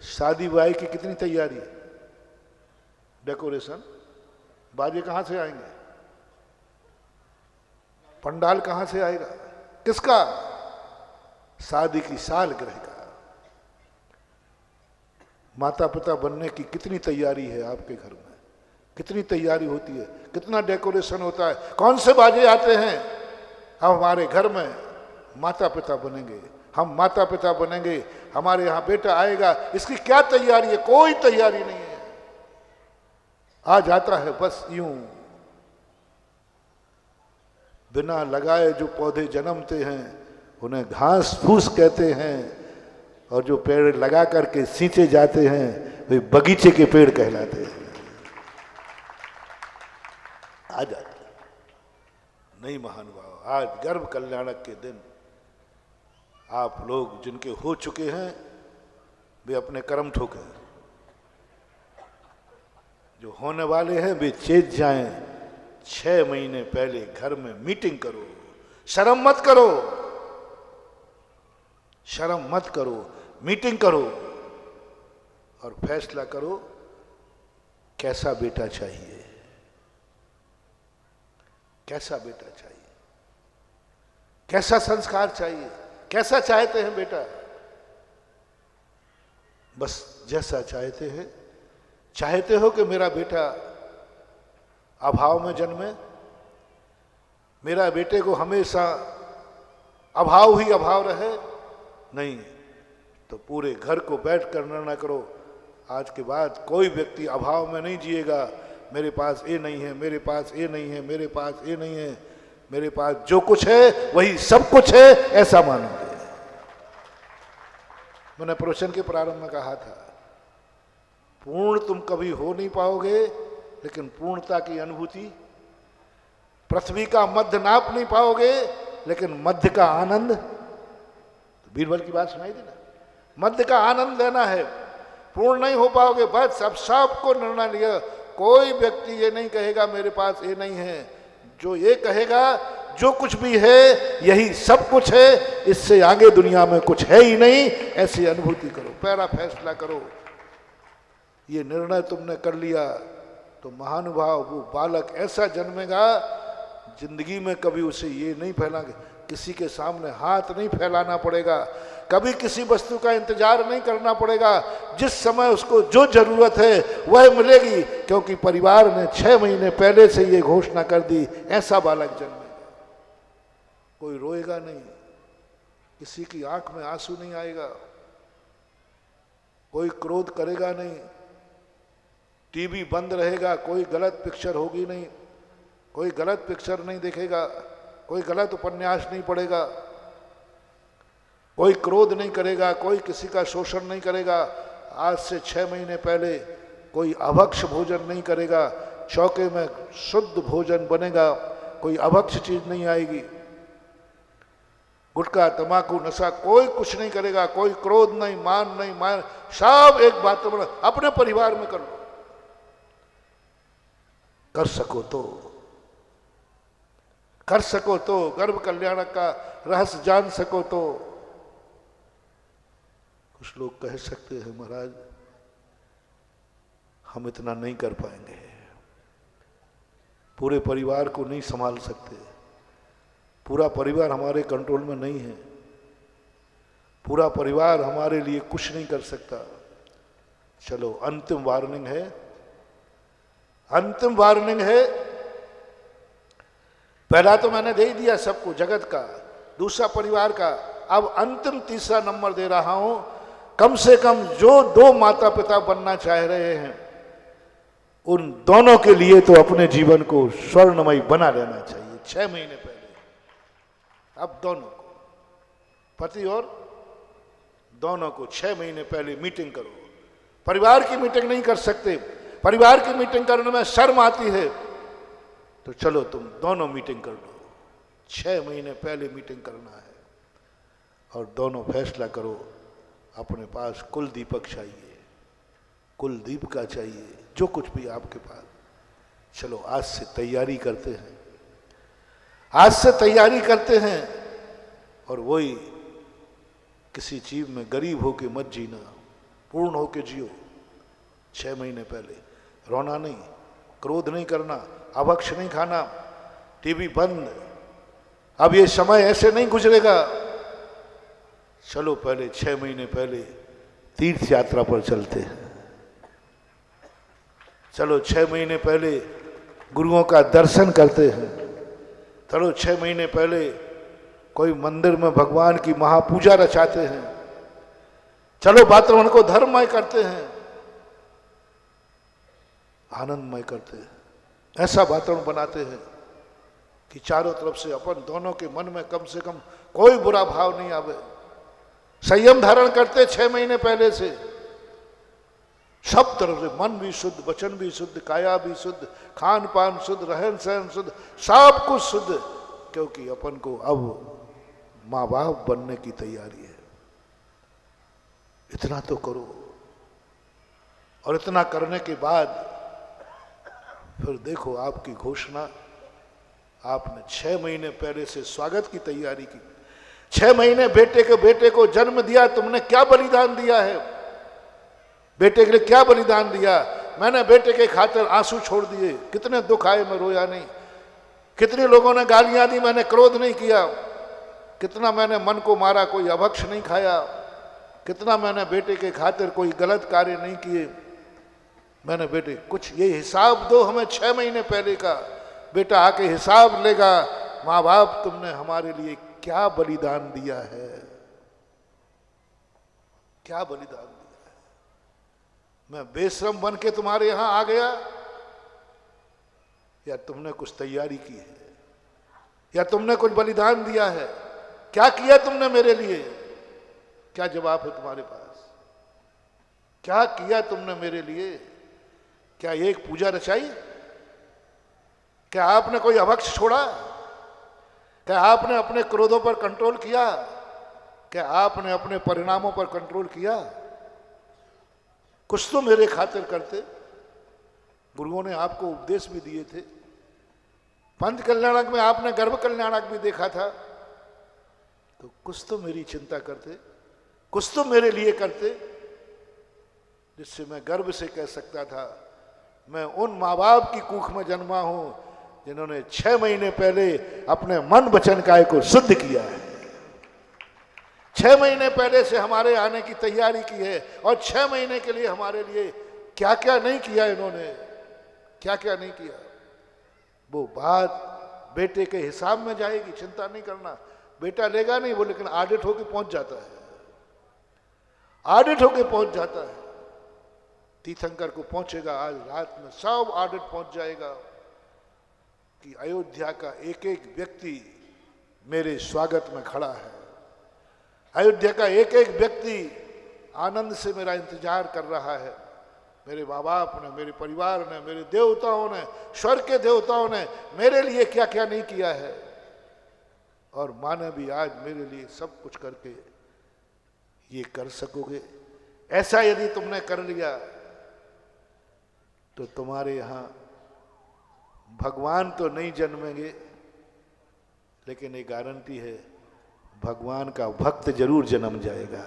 शादी ब्याह की कितनी तैयारी, डेकोरेशन, बाजे कहां से आएंगे, पंडाल कहां से आएगा, किसका? शादी की सालगिरह का। माता पिता बनने की कितनी तैयारी है आपके घर में, कितनी तैयारी होती है, कितना डेकोरेशन होता है, कौन से बाजे आते हैं। हम हमारे घर में माता पिता बनेंगे, हम माता पिता बनेंगे, हमारे यहाँ बेटा आएगा, इसकी क्या तैयारी है? कोई तैयारी नहीं है। आ जाता है बस यूं। बिना लगाए जो पौधे जन्मते हैं उन्हें घास फूस कहते हैं, और जो पेड़ लगा करके सींचे जाते हैं वे बगीचे के पेड़ कहलाते हैं। आ जाते नहीं महानुभाव। आज गर्भ कल्याणक के दिन आप लोग जिनके हो चुके हैं वे अपने कर्म ठोके, जो होने वाले हैं वे चेत जाएं। 6 महीने पहले घर में मीटिंग करो, शर्म मत करो, शर्म मत करो, मीटिंग करो और फैसला करो कैसा बेटा चाहिए, कैसा बेटा चाहिए, कैसा संस्कार चाहिए, कैसा चाहते हैं बेटा। बस जैसा चाहते हैं, चाहते हो कि मेरा बेटा अभाव में जन्मे, मेरा बेटे को हमेशा अभाव ही अभाव रहे, नहीं तो पूरे घर को बैठ कर निर्णय करो आज के बाद कोई व्यक्ति अभाव में नहीं जिएगा। मेरे पास ये नहीं है, मेरे पास ये नहीं है, मेरे पास ये नहीं है, मेरे पास जो कुछ है वही सब कुछ है, ऐसा मानोगे। मैंने प्रवचन के प्रारंभ में कहा था, पूर्ण तुम कभी हो नहीं पाओगे, लेकिन पूर्णता की अनुभूति, पृथ्वी का मध्य नाप नहीं पाओगे, लेकिन मध्य का आनंद, तो बीरबल की बात सुनाई दी ना, मध्य का आनंद लेना है। पूर्ण नहीं हो पाओगे, बस अब सबको निर्णय लिया। कोई व्यक्ति ये नहीं कहेगा मेरे पास ये नहीं है, जो ये कहेगा जो कुछ भी है यही सब कुछ है, इससे आगे दुनिया में कुछ है ही नहीं, ऐसी अनुभूति करो, पहला फैसला करो। ये निर्णय तुमने कर लिया तो महानुभाव वो बालक ऐसा जन्मेगा, जिंदगी में कभी उसे ये नहीं फैलाएंगे, किसी के सामने हाथ नहीं फैलाना पड़ेगा, कभी किसी वस्तु का इंतजार नहीं करना पड़ेगा, जिस समय उसको जो जरूरत है वह मिलेगी, क्योंकि परिवार ने 6 महीने पहले से ये घोषणा कर दी, ऐसा बालक जन्मेगा। कोई रोएगा नहीं, किसी की आंख में आंसू नहीं आएगा, कोई क्रोध करेगा नहीं, टीवी बंद रहेगा, कोई गलत पिक्चर होगी नहीं, कोई गलत पिक्चर नहीं देखेगा, कोई गलत उपन्यास नहीं पढ़ेगा, कोई क्रोध नहीं करेगा, कोई किसी का शोषण नहीं करेगा। आज से 6 महीने पहले कोई अभक्ष भोजन नहीं करेगा, चौके में शुद्ध भोजन बनेगा, कोई अभक्ष चीज नहीं आएगी, गुटखा तंबाकू नशा कोई कुछ नहीं करेगा, कोई क्रोध नहीं, मान नहीं, मान सब एक बात तो अपने परिवार में कर लो, कर सको तो, कर सको तो, गर्भ कल्याण का रहस्य जान सको तो। कुछ लोग कह सकते हैं महाराज हम इतना नहीं कर पाएंगे, पूरे परिवार को नहीं संभाल सकते, पूरा परिवार हमारे कंट्रोल में नहीं है, पूरा परिवार हमारे लिए कुछ नहीं कर सकता। चलो अंतिम वार्निंग है, अंतिम वार्निंग है। पहला तो मैंने दे दिया सबको, जगत का, दूसरा परिवार का, अब अंतिम तीसरा नंबर दे रहा हूं। कम से कम जो 2 माता पिता बनना चाह रहे हैं उन दोनों के लिए तो अपने जीवन को स्वर्णमय बना लेना चाहिए 6 महीने पहले। अब दोनों को, पति और दोनों को 6 महीने पहले मीटिंग करो। परिवार की मीटिंग नहीं कर सकते, परिवार की मीटिंग करने में शर्म आती है, तो चलो तुम दोनों मीटिंग कर लो। 6 महीने पहले मीटिंग करना है और दोनों फैसला करो, अपने पास कुल दीपक चाहिए, कुल दीपिका चाहिए, जो कुछ भी आपके पास। चलो आज से तैयारी करते हैं, आज से तैयारी करते हैं। और वही किसी चीज में गरीब होके मत जीना, पूर्ण होके जियो। 6 महीने पहले रोना नहीं, क्रोध नहीं करना, अभक्ष नहीं खाना, टीवी बंद। अब ये समय ऐसे नहीं गुजरेगा। चलो पहले 6 महीने पहले तीर्थ यात्रा पर चलते हैं, चलो 6 महीने पहले गुरुओं का दर्शन करते हैं, चलो 6 महीने पहले कोई मंदिर में भगवान की महापूजा रचाते हैं, चलो वातावरण को धर्ममय करते हैं, आनंदमय करते हैं, ऐसा वातावरण बनाते हैं कि चारों तरफ से अपन दोनों के मन में कम से कम कोई बुरा भाव नहीं आवे। संयम धारण करते 6 महीने पहले से, सब तरफ से, मन भी शुद्ध, वचन भी शुद्ध, काया भी शुद्ध, खान पान शुद्ध, रहन सहन शुद्ध, सब कुछ शुद्ध, क्योंकि अपन को अब माँ बाप बनने की तैयारी है। इतना तो करो। और इतना करने के बाद फिर देखो आपकी घोषणा, आपने 6 महीने पहले से स्वागत की तैयारी की। 6 महीने बेटे को जन्म दिया, तुमने क्या बलिदान दिया है? बेटे के लिए क्या बलिदान दिया? मैंने बेटे के खातिर आंसू छोड़ दिए, कितने दुख आए, मैं रोया नहीं। कितने लोगों ने गालियां दी, मैंने क्रोध नहीं किया। कितना मैंने मन को मारा, कोई अभक्ष नहीं खाया। कितना मैंने बेटे के खातिर कोई गलत कार्य नहीं किए। मैंने बेटे कुछ ये हिसाब दो हमें 6 महीने पहले का। बेटा आके हिसाब लेगा, माँ बाप तुमने हमारे लिए क्या बलिदान दिया है, क्या बलिदान दिया है। मैं बेशरम बन के तुम्हारे यहां आ गया, या तुमने कुछ तैयारी की है, या तुमने कुछ बलिदान दिया है? क्या किया तुमने मेरे लिए? क्या जवाब है तुम्हारे पास? क्या किया तुमने मेरे लिए? क्या एक पूजा रचाई? क्या आपने कोई अभक्ष छोड़ा? क्या आपने अपने क्रोधों पर कंट्रोल किया? क्या आपने अपने परिणामों पर कंट्रोल किया? कुछ तो मेरे खातिर करते। गुरुओं ने आपको उपदेश भी दिए थे। पंच कल्याणक में आपने गर्भ कल्याणक भी देखा था। तो कुछ तो मेरी चिंता करते, कुछ तो मेरे लिए करते, जिससे मैं गर्व से कह सकता था मैं उन माँ बाप की कुख में जन्मा हूं जिन्होंने 6 महीने पहले अपने मन वचन काय को शुद्ध किया है। 6 महीने पहले से हमारे आने की तैयारी की है, और 6 महीने के लिए हमारे लिए क्या क्या नहीं किया इन्होंने, क्या क्या नहीं किया। वो बात बेटे के हिसाब में जाएगी, चिंता नहीं करना। बेटा लेगा नहीं वो, लेकिन ऑडिट होके पहुंच जाता है, ऑडिट होके पहुंच जाता है। तीर्थंकर को पहुंचेगा, आज रात में सब ऑडिट पहुंच जाएगा कि अयोध्या का एक एक व्यक्ति मेरे स्वागत में खड़ा है। अयोध्या का एक एक व्यक्ति आनंद से मेरा इंतजार कर रहा है। मेरे माँ बाप ने, मेरे परिवार ने, मेरे देवताओं ने, स्वर्ग के देवताओं ने मेरे लिए क्या क्या नहीं किया है, और माँ ने भी आज मेरे लिए सब कुछ करके ये कर सकोगे। ऐसा यदि तुमने कर लिया तो तुम्हारे यहां भगवान तो नहीं जन्मेंगे, लेकिन एक गारंटी है, भगवान का भक्त जरूर जन्म जाएगा।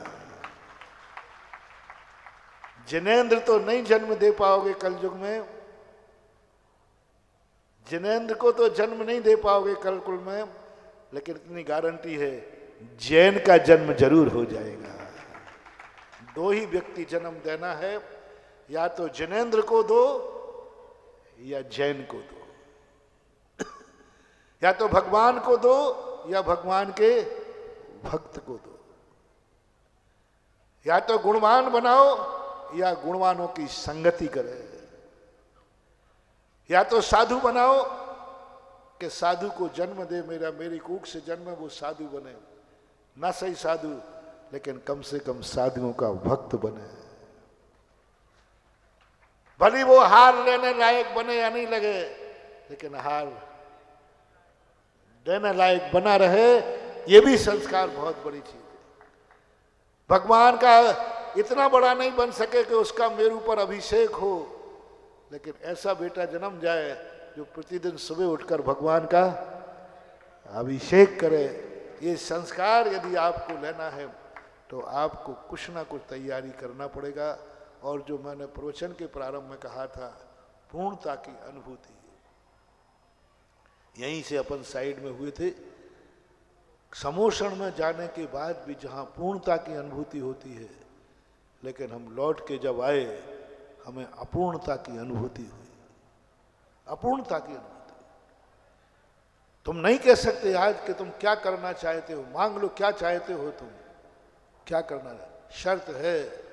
जिनेंद्र तो नहीं जन्म दे पाओगे कलयुग में, जिनेंद्र को तो जन्म नहीं दे पाओगे कलकुल में, लेकिन इतनी गारंटी है जैन का जन्म जरूर हो जाएगा। 2 ही व्यक्ति जन्म देना है, या तो जिनेंद्र को दो या जैन को दो। या तो भगवान को दो या भगवान के भक्त को दो। या तो गुणवान बनाओ या गुणवानों की संगति करे। या तो साधु बनाओ कि साधु को जन्म दे, मेरी कूख से जन्म वो साधु बने। ना सही साधु, लेकिन कम से कम साधुओं का भक्त बने। भली वो हार लेने लायक बने या नहीं लगे, लेकिन हार देने लायक बना रहे, ये भी संस्कार बहुत बड़ी चीज है। भगवान का इतना बड़ा नहीं बन सके कि उसका मेरे ऊपर अभिषेक हो, लेकिन ऐसा बेटा जन्म जाए जो प्रतिदिन सुबह उठकर भगवान का अभिषेक करे। ये संस्कार यदि आपको लेना है तो आपको कुछ ना कुछ तैयारी करना पड़ेगा। और जो मैंने प्रवचन के प्रारंभ में कहा था, पूर्णता की अनुभूति, यहीं से अपन साइड में हुए थे। समोषण में जाने के बाद भी जहाँ पूर्णता की अनुभूति होती है, लेकिन हम लौट के जब आए हमें अपूर्णता की अनुभूति हुई, अपूर्णता की अनुभूति। तुम नहीं कह सकते आज कि तुम क्या करना चाहते हो, मांग लो क्या चाहते हो, तुम क्या करना है, शर्त है,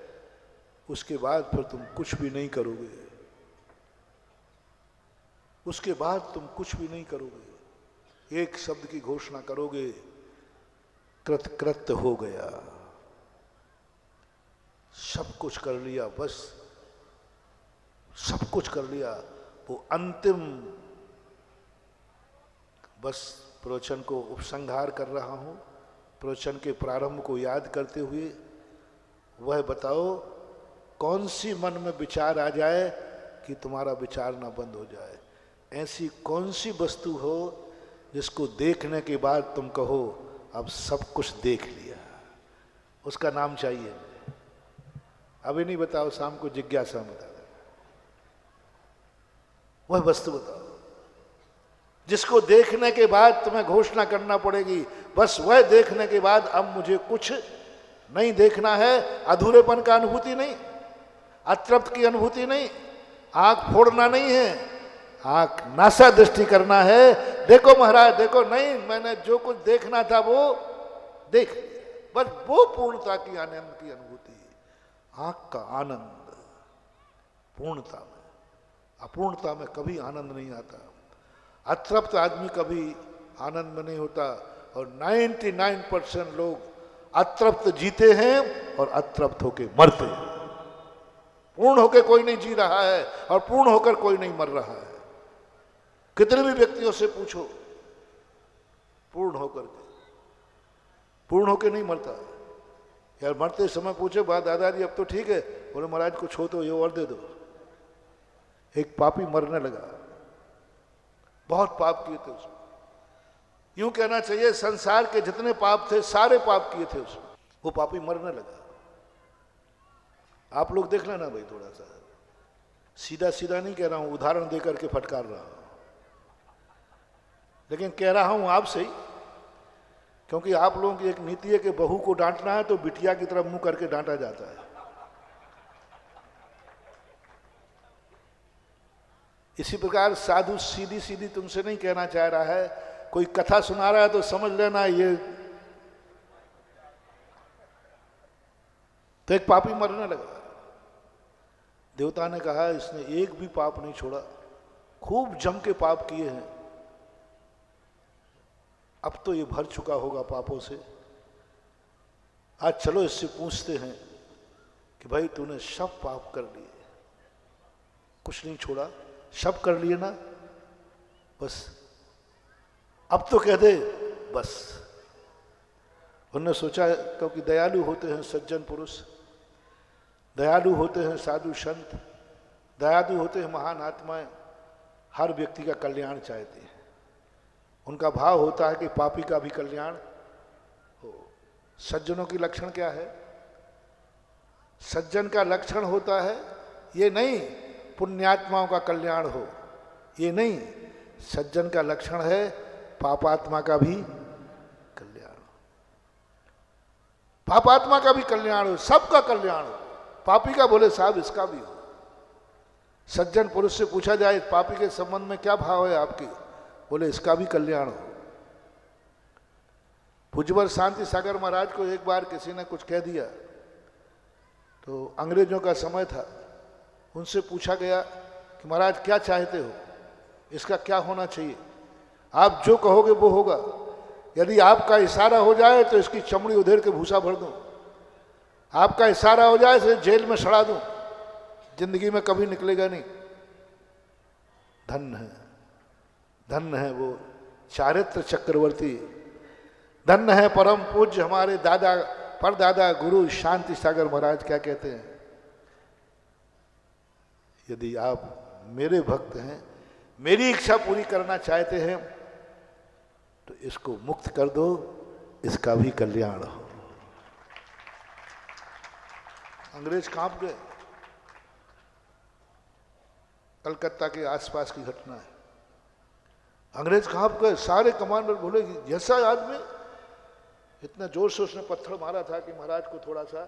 उसके बाद फिर तुम कुछ भी नहीं करोगे, उसके बाद तुम कुछ भी नहीं करोगे। एक शब्द की घोषणा करोगे, कृतकृत्य हो गया, सब कुछ कर लिया, बस सब कुछ कर लिया। वो अंतिम बस प्रवचन को उपसंहार कर रहा हूं, प्रवचन के प्रारंभ को याद करते हुए। वह बताओ कौन सी मन में विचार आ जाए कि तुम्हारा विचार ना बंद हो जाए। ऐसी कौन सी वस्तु हो जिसको देखने के बाद तुम कहो अब सब कुछ देख लिया? उसका नाम चाहिए। अभी नहीं बताओ, शाम को जिज्ञासा बता दो। वह वस्तु बताओ जिसको देखने के बाद तुम्हें घोषणा करना पड़ेगी, बस वह देखने के बाद अब मुझे कुछ नहीं देखना है। अधूरेपन का अनुभूति नहीं, अतृप्त की अनुभूति नहीं, आंख फोड़ना नहीं है, आंख नासा दृष्टि करना है। देखो महाराज देखो, नहीं मैंने जो कुछ देखना था वो देख लिया। बस वो पूर्णता की आनंद की अनुभूति, आंख का आनंद पूर्णता में। अपूर्णता में कभी आनंद नहीं आता। अतृप्त आदमी कभी आनंद में नहीं होता। और 99% लोग अतृप्त जीते हैं और अतृप्त होके मरते हैं। पूर्ण होकर कोई नहीं जी रहा है और पूर्ण होकर कोई नहीं मर रहा है। कितने भी व्यक्तियों से पूछो, पूर्ण होकर नहीं मरता। यार मरते समय पूछे बात, दादाजी अब तो ठीक है? बोले महाराज कुछ हो तो ये और दे दो। एक पापी मरने लगा, बहुत पाप किए थे उसने। यूं कहना चाहिए संसार के जितने पाप थे सारे पाप किए थे उसने। वो पापी मरने लगा। आप लोग देख लेना भाई, थोड़ा सा सीधा सीधा नहीं कह रहा हूं, उदाहरण देकर के फटकार रहा हूं, लेकिन कह रहा हूं आपसे ही, क्योंकि आप लोगों की एक नीति है कि बहू को डांटना है तो बिटिया की तरफ मुंह करके डांटा जाता है। इसी प्रकार साधु सीधी सीधी तुमसे नहीं कहना चाह रहा है। कोई कथा सुना रहा है तो समझ लेना ये तो एक पापी मरने लगा। देवता ने कहा इसने एक भी पाप नहीं छोड़ा, खूब जम के पाप किए हैं, अब तो ये भर चुका होगा पापों से। आज चलो इससे पूछते हैं कि भाई तूने सब पाप कर लिए, कुछ नहीं छोड़ा, सब कर लिए ना, बस अब तो कह दे बस। उन्होंने सोचा, क्योंकि दयालु होते हैं सज्जन पुरुष, दयालु होते हैं साधु संत, दयालु होते हैं महान आत्माएं, हर व्यक्ति का कल्याण चाहते हैं। उनका भाव होता है कि पापी का भी कल्याण हो। सज्जनों की लक्षण क्या है? सज्जन का लक्षण होता है ये नहीं पुण्यात्माओं का कल्याण हो, ये नहीं, सज्जन का लक्षण है पापात्मा का भी कल्याण हो। पापात्मा का भी कल्याण हो, सबका कल्याण हो। पापी का बोले साहब इसका भी हो। सज्जन पुरुष से पूछा जाए पापी के संबंध में क्या भाव है आपके, बोले इसका भी कल्याण हो। भुजबल शांति सागर महाराज को एक बार किसी ने कुछ कह दिया, तो अंग्रेजों का समय था, उनसे पूछा गया कि महाराज क्या चाहते हो, इसका क्या होना चाहिए? आप जो कहोगे वो होगा। यदि आपका इशारा हो जाए तो इसकी चमड़ी उधेड़ के भूसा भर दूं, आपका इशारा हो जाए इसे जेल में सड़ा दूं, जिंदगी में कभी निकलेगा नहीं। धन्य है वो चारित्र चक्रवर्ती, धन्य है परम पूज्य हमारे दादा परदादा गुरु शांति सागर महाराज। क्या कहते हैं? यदि आप मेरे भक्त हैं, मेरी इच्छा पूरी करना चाहते हैं तो इसको मुक्त कर दो, इसका भी कल्याण हो। अंग्रेज कांप गए। कलकत्ता के आसपास की घटना है। अंग्रेज कांप गए, सारे कमांडर बोले जैसा आदमी, इतना जोर से उसने पत्थर मारा था कि महाराज को थोड़ा सा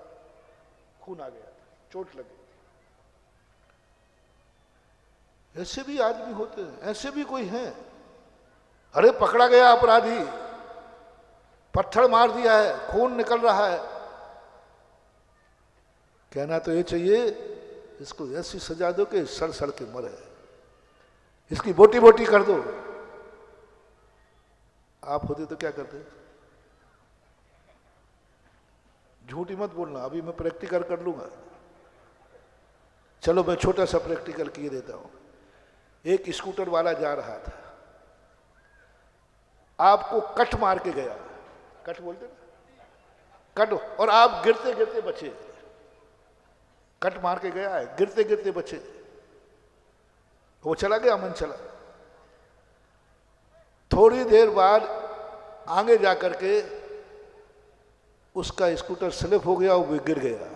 खून आ गया था, चोट लगी। ऐसे भी आदमी होते हैं, ऐसे भी कोई है। अरे पकड़ा गया अपराधी, पत्थर मार दिया है, खून निकल रहा है, कहना तो ये चाहिए इसको ऐसी सजा दो कि सड़ सड़ के मरे, इसकी बोटी बोटी कर दो। आप होते तो क्या करते? झूठी मत बोलना, अभी मैं प्रैक्टिकल कर लूंगा। चलो मैं छोटा सा प्रैक्टिकल किए देता हूं। एक स्कूटर वाला जा रहा था, आपको कट मार के गया, कट बोलते ना, कट, और आप गिरते गिरते बचे। कट मार के गया है, गिरते गिरते बचे, वो चला गया, मन चला। थोड़ी देर बाद आगे जाकर के उसका स्कूटर स्लिप हो गया, वो गिर गया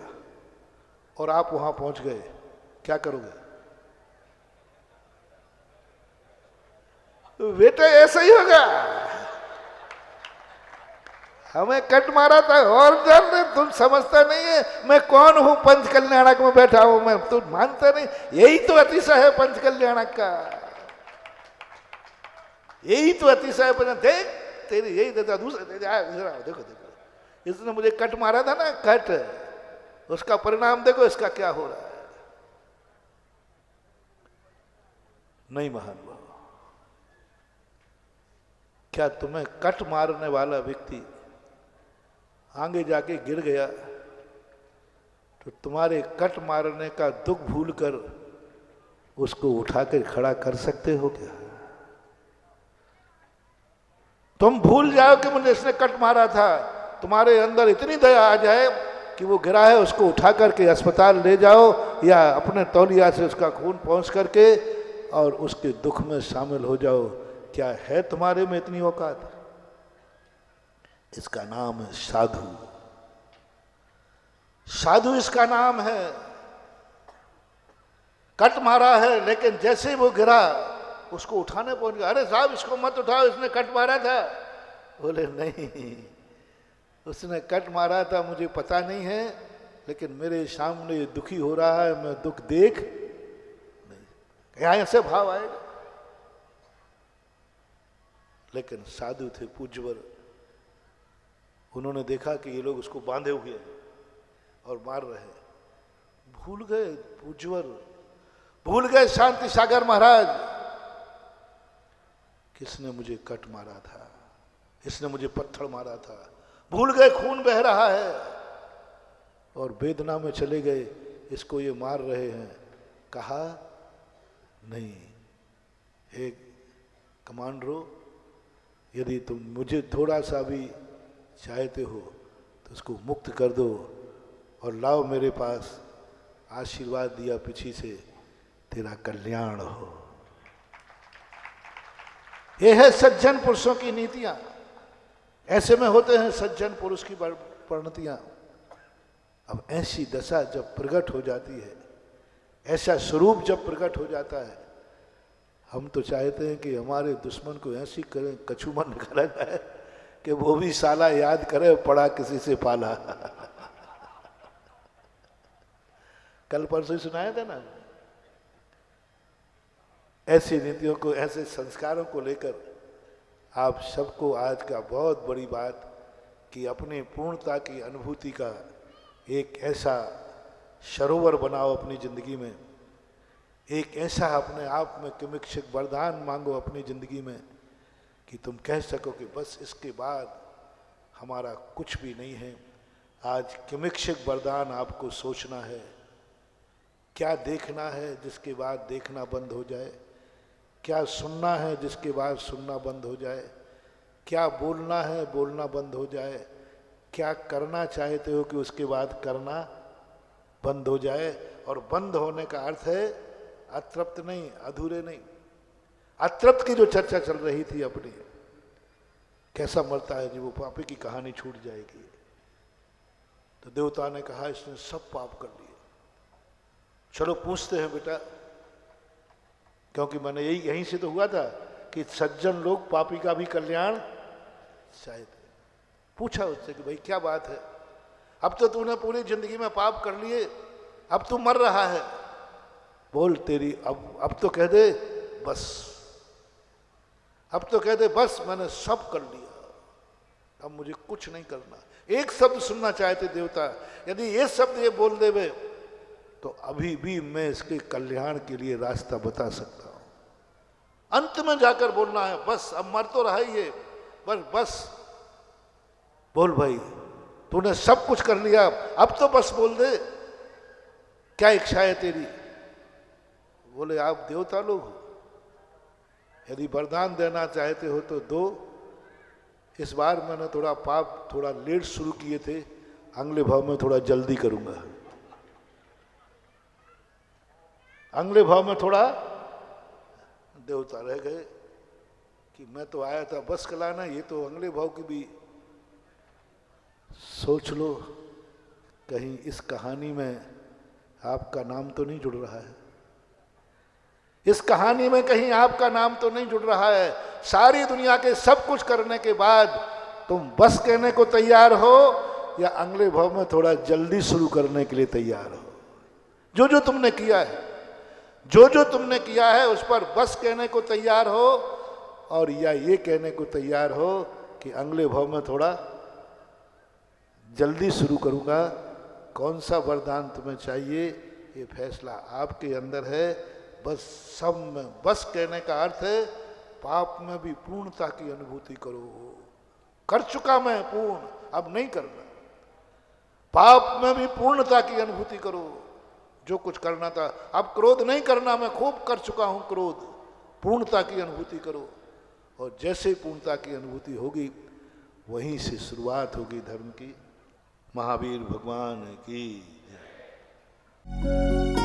और आप वहां पहुंच गए, क्या करोगे? बेटा ऐसा ही होगा। हमें कट मारा था और जल्द, तुम समझता नहीं है मैं कौन हूं, पंच कल्याणक में बैठा हूं मैं, तुम मानते नहीं। यही तो अतिशय है पंच कल्याणक का, यही तो अतिशय है। देख तेरी यही देता, दूसरा देखो देखो, इसने मुझे कट मारा था ना, कट, उसका परिणाम देखो इसका क्या हो रहा है। नहीं महानुभाव, क्या तुम्हें कट मारने वाला व्यक्ति आगे जाके गिर गया तो तुम्हारे कट मारने का दुख भूलकर उसको उठाकर खड़ा कर सकते हो क्या? तुम भूल जाओ कि मुझे इसने कट मारा था, तुम्हारे अंदर इतनी दया आ जाए कि वो गिरा है उसको उठा करके अस्पताल ले जाओ या अपने तौलिया से उसका खून पहुंच करके और उसके दुख में शामिल हो जाओ। क्या है तुम्हारे में इतनी औकात? इसका नाम है साधु। साधु इसका नाम है। कट मारा है लेकिन जैसे ही वो गिरा उसको उठाने पहुंच गया। अरे साहब इसको मत उठाओ, इसने कट मारा था। बोले नहीं, उसने कट मारा था मुझे पता नहीं है, लेकिन मेरे सामने ये दुखी हो रहा है, मैं दुख देख नहीं। यहां ऐसे भाव आएगा। लेकिन साधु थे पूज्यवर, उन्होंने देखा कि ये लोग उसको बांधे हुए हैं और मार रहे हैं। भूल गए पूज्यवर, भूल गए शांति सागर महाराज, किसने मुझे कट मारा था, इसने मुझे पत्थर मारा था। भूल गए खून बह रहा है और वेदना में चले गए, इसको ये मार रहे हैं। कहा नहीं, एक कमांडरो, यदि तुम मुझे थोड़ा सा भी चाहते हो तो उसको मुक्त कर दो और लाओ मेरे पास, आशीर्वाद दिया पीछे से, तेरा कल्याण हो। यह है सज्जन पुरुषों की नीतियां। ऐसे में होते हैं सज्जन पुरुष की परिणतियां। अब ऐसी दशा जब प्रकट हो जाती है, ऐसा स्वरूप जब प्रकट हो जाता है, हम तो चाहते हैं कि हमारे दुश्मन को ऐसी करें, कछुमन करा जाए कि वो भी साला याद करे पड़ा किसी से पाला। कल परसों सुनाया था ना। ऐसी नीतियों को, ऐसे संस्कारों को लेकर आप सबको आज का बहुत बड़ी बात कि अपने पूर्णता की अनुभूति का एक ऐसा सरोवर बनाओ अपनी जिंदगी में, एक ऐसा अपने आप में किमिक्षक वरदान मांगो अपनी जिंदगी में कि तुम कह सको कि बस इसके बाद हमारा कुछ भी नहीं है। आज किमिक्षक वरदान आपको सोचना है, क्या देखना है जिसके बाद देखना बंद हो जाए, क्या सुनना है जिसके बाद सुनना बंद हो जाए, क्या बोलना है बोलना बंद हो जाए, क्या करना चाहते हो कि उसके बाद करना बंद हो जाए। और बंद होने का अर्थ है अतृप्त नहीं, अधूरे नहीं। अतृप्त की जो चर्चा चल रही थी अपनी, कैसा मरता है जी वो पापी की कहानी छूट जाएगी। तो देवता ने कहा इसने सब पाप कर लिए, चलो पूछते हैं बेटा, क्योंकि मैंने यहीं से तो हुआ था कि सज्जन लोग पापी का भी कल्याण चाहते। पूछा उससे कि भाई क्या बात है, अब तो तूने पूरी जिंदगी में पाप कर लिए, अब तू मर रहा है, बोल तेरी अब तो कह दे बस, अब तो कह दे बस मैंने सब कर लिया, अब मुझे कुछ नहीं करना। एक शब्द सुनना चाहते देवता, यदि ये शब्द ये बोल देवे तो अभी भी मैं इसके कल्याण के लिए रास्ता बता सकता हूं। अंत में जाकर बोलना है बस, अब मर तो रहा ही है, बस बस बोल भाई, तूने सब कुछ कर लिया, अब तो बस बोल दे, क्या इच्छा है तेरी। बोले आप देवता लोग हो, यदि वरदान देना चाहते हो तो दो। इस बार मैंने थोड़ा पाप थोड़ा लेट शुरू किए थे, अगले भाव में थोड़ा जल्दी करूंगा, अगले भाव में थोड़ा। देवता रह गए, कि मैं तो आया था बस कलाना, ये तो अगले भाव की भी सोच लो, कहीं इस कहानी में आपका नाम तो नहीं जुड़ रहा है, इस कहानी में कहीं आपका नाम तो नहीं जुड़ रहा है। सारी दुनिया के सब कुछ करने के बाद तुम बस कहने को तैयार हो या अगले भाव में थोड़ा जल्दी शुरू करने के लिए तैयार हो? जो जो तुमने किया है, जो जो तुमने किया है उस पर बस कहने को तैयार हो, और या ये कहने को तैयार हो कि अगले भाव में थोड़ा जल्दी शुरू करूंगा। कौन सा वरदान तुम्हें चाहिए, ये फैसला आपके अंदर है। बस सब में बस कहने का अर्थ है पाप में भी पूर्णता की अनुभूति करो। कर चुका मैं पूर्ण, अब नहीं करना। पाप में भी पूर्णता की अनुभूति करो, जो कुछ करना था। अब क्रोध नहीं करना, मैं खूब कर चुका हूं क्रोध। पूर्णता की अनुभूति करो, और जैसे पूर्णता की अनुभूति होगी वहीं से शुरुआत होगी धर्म की। महावीर भगवान की जय।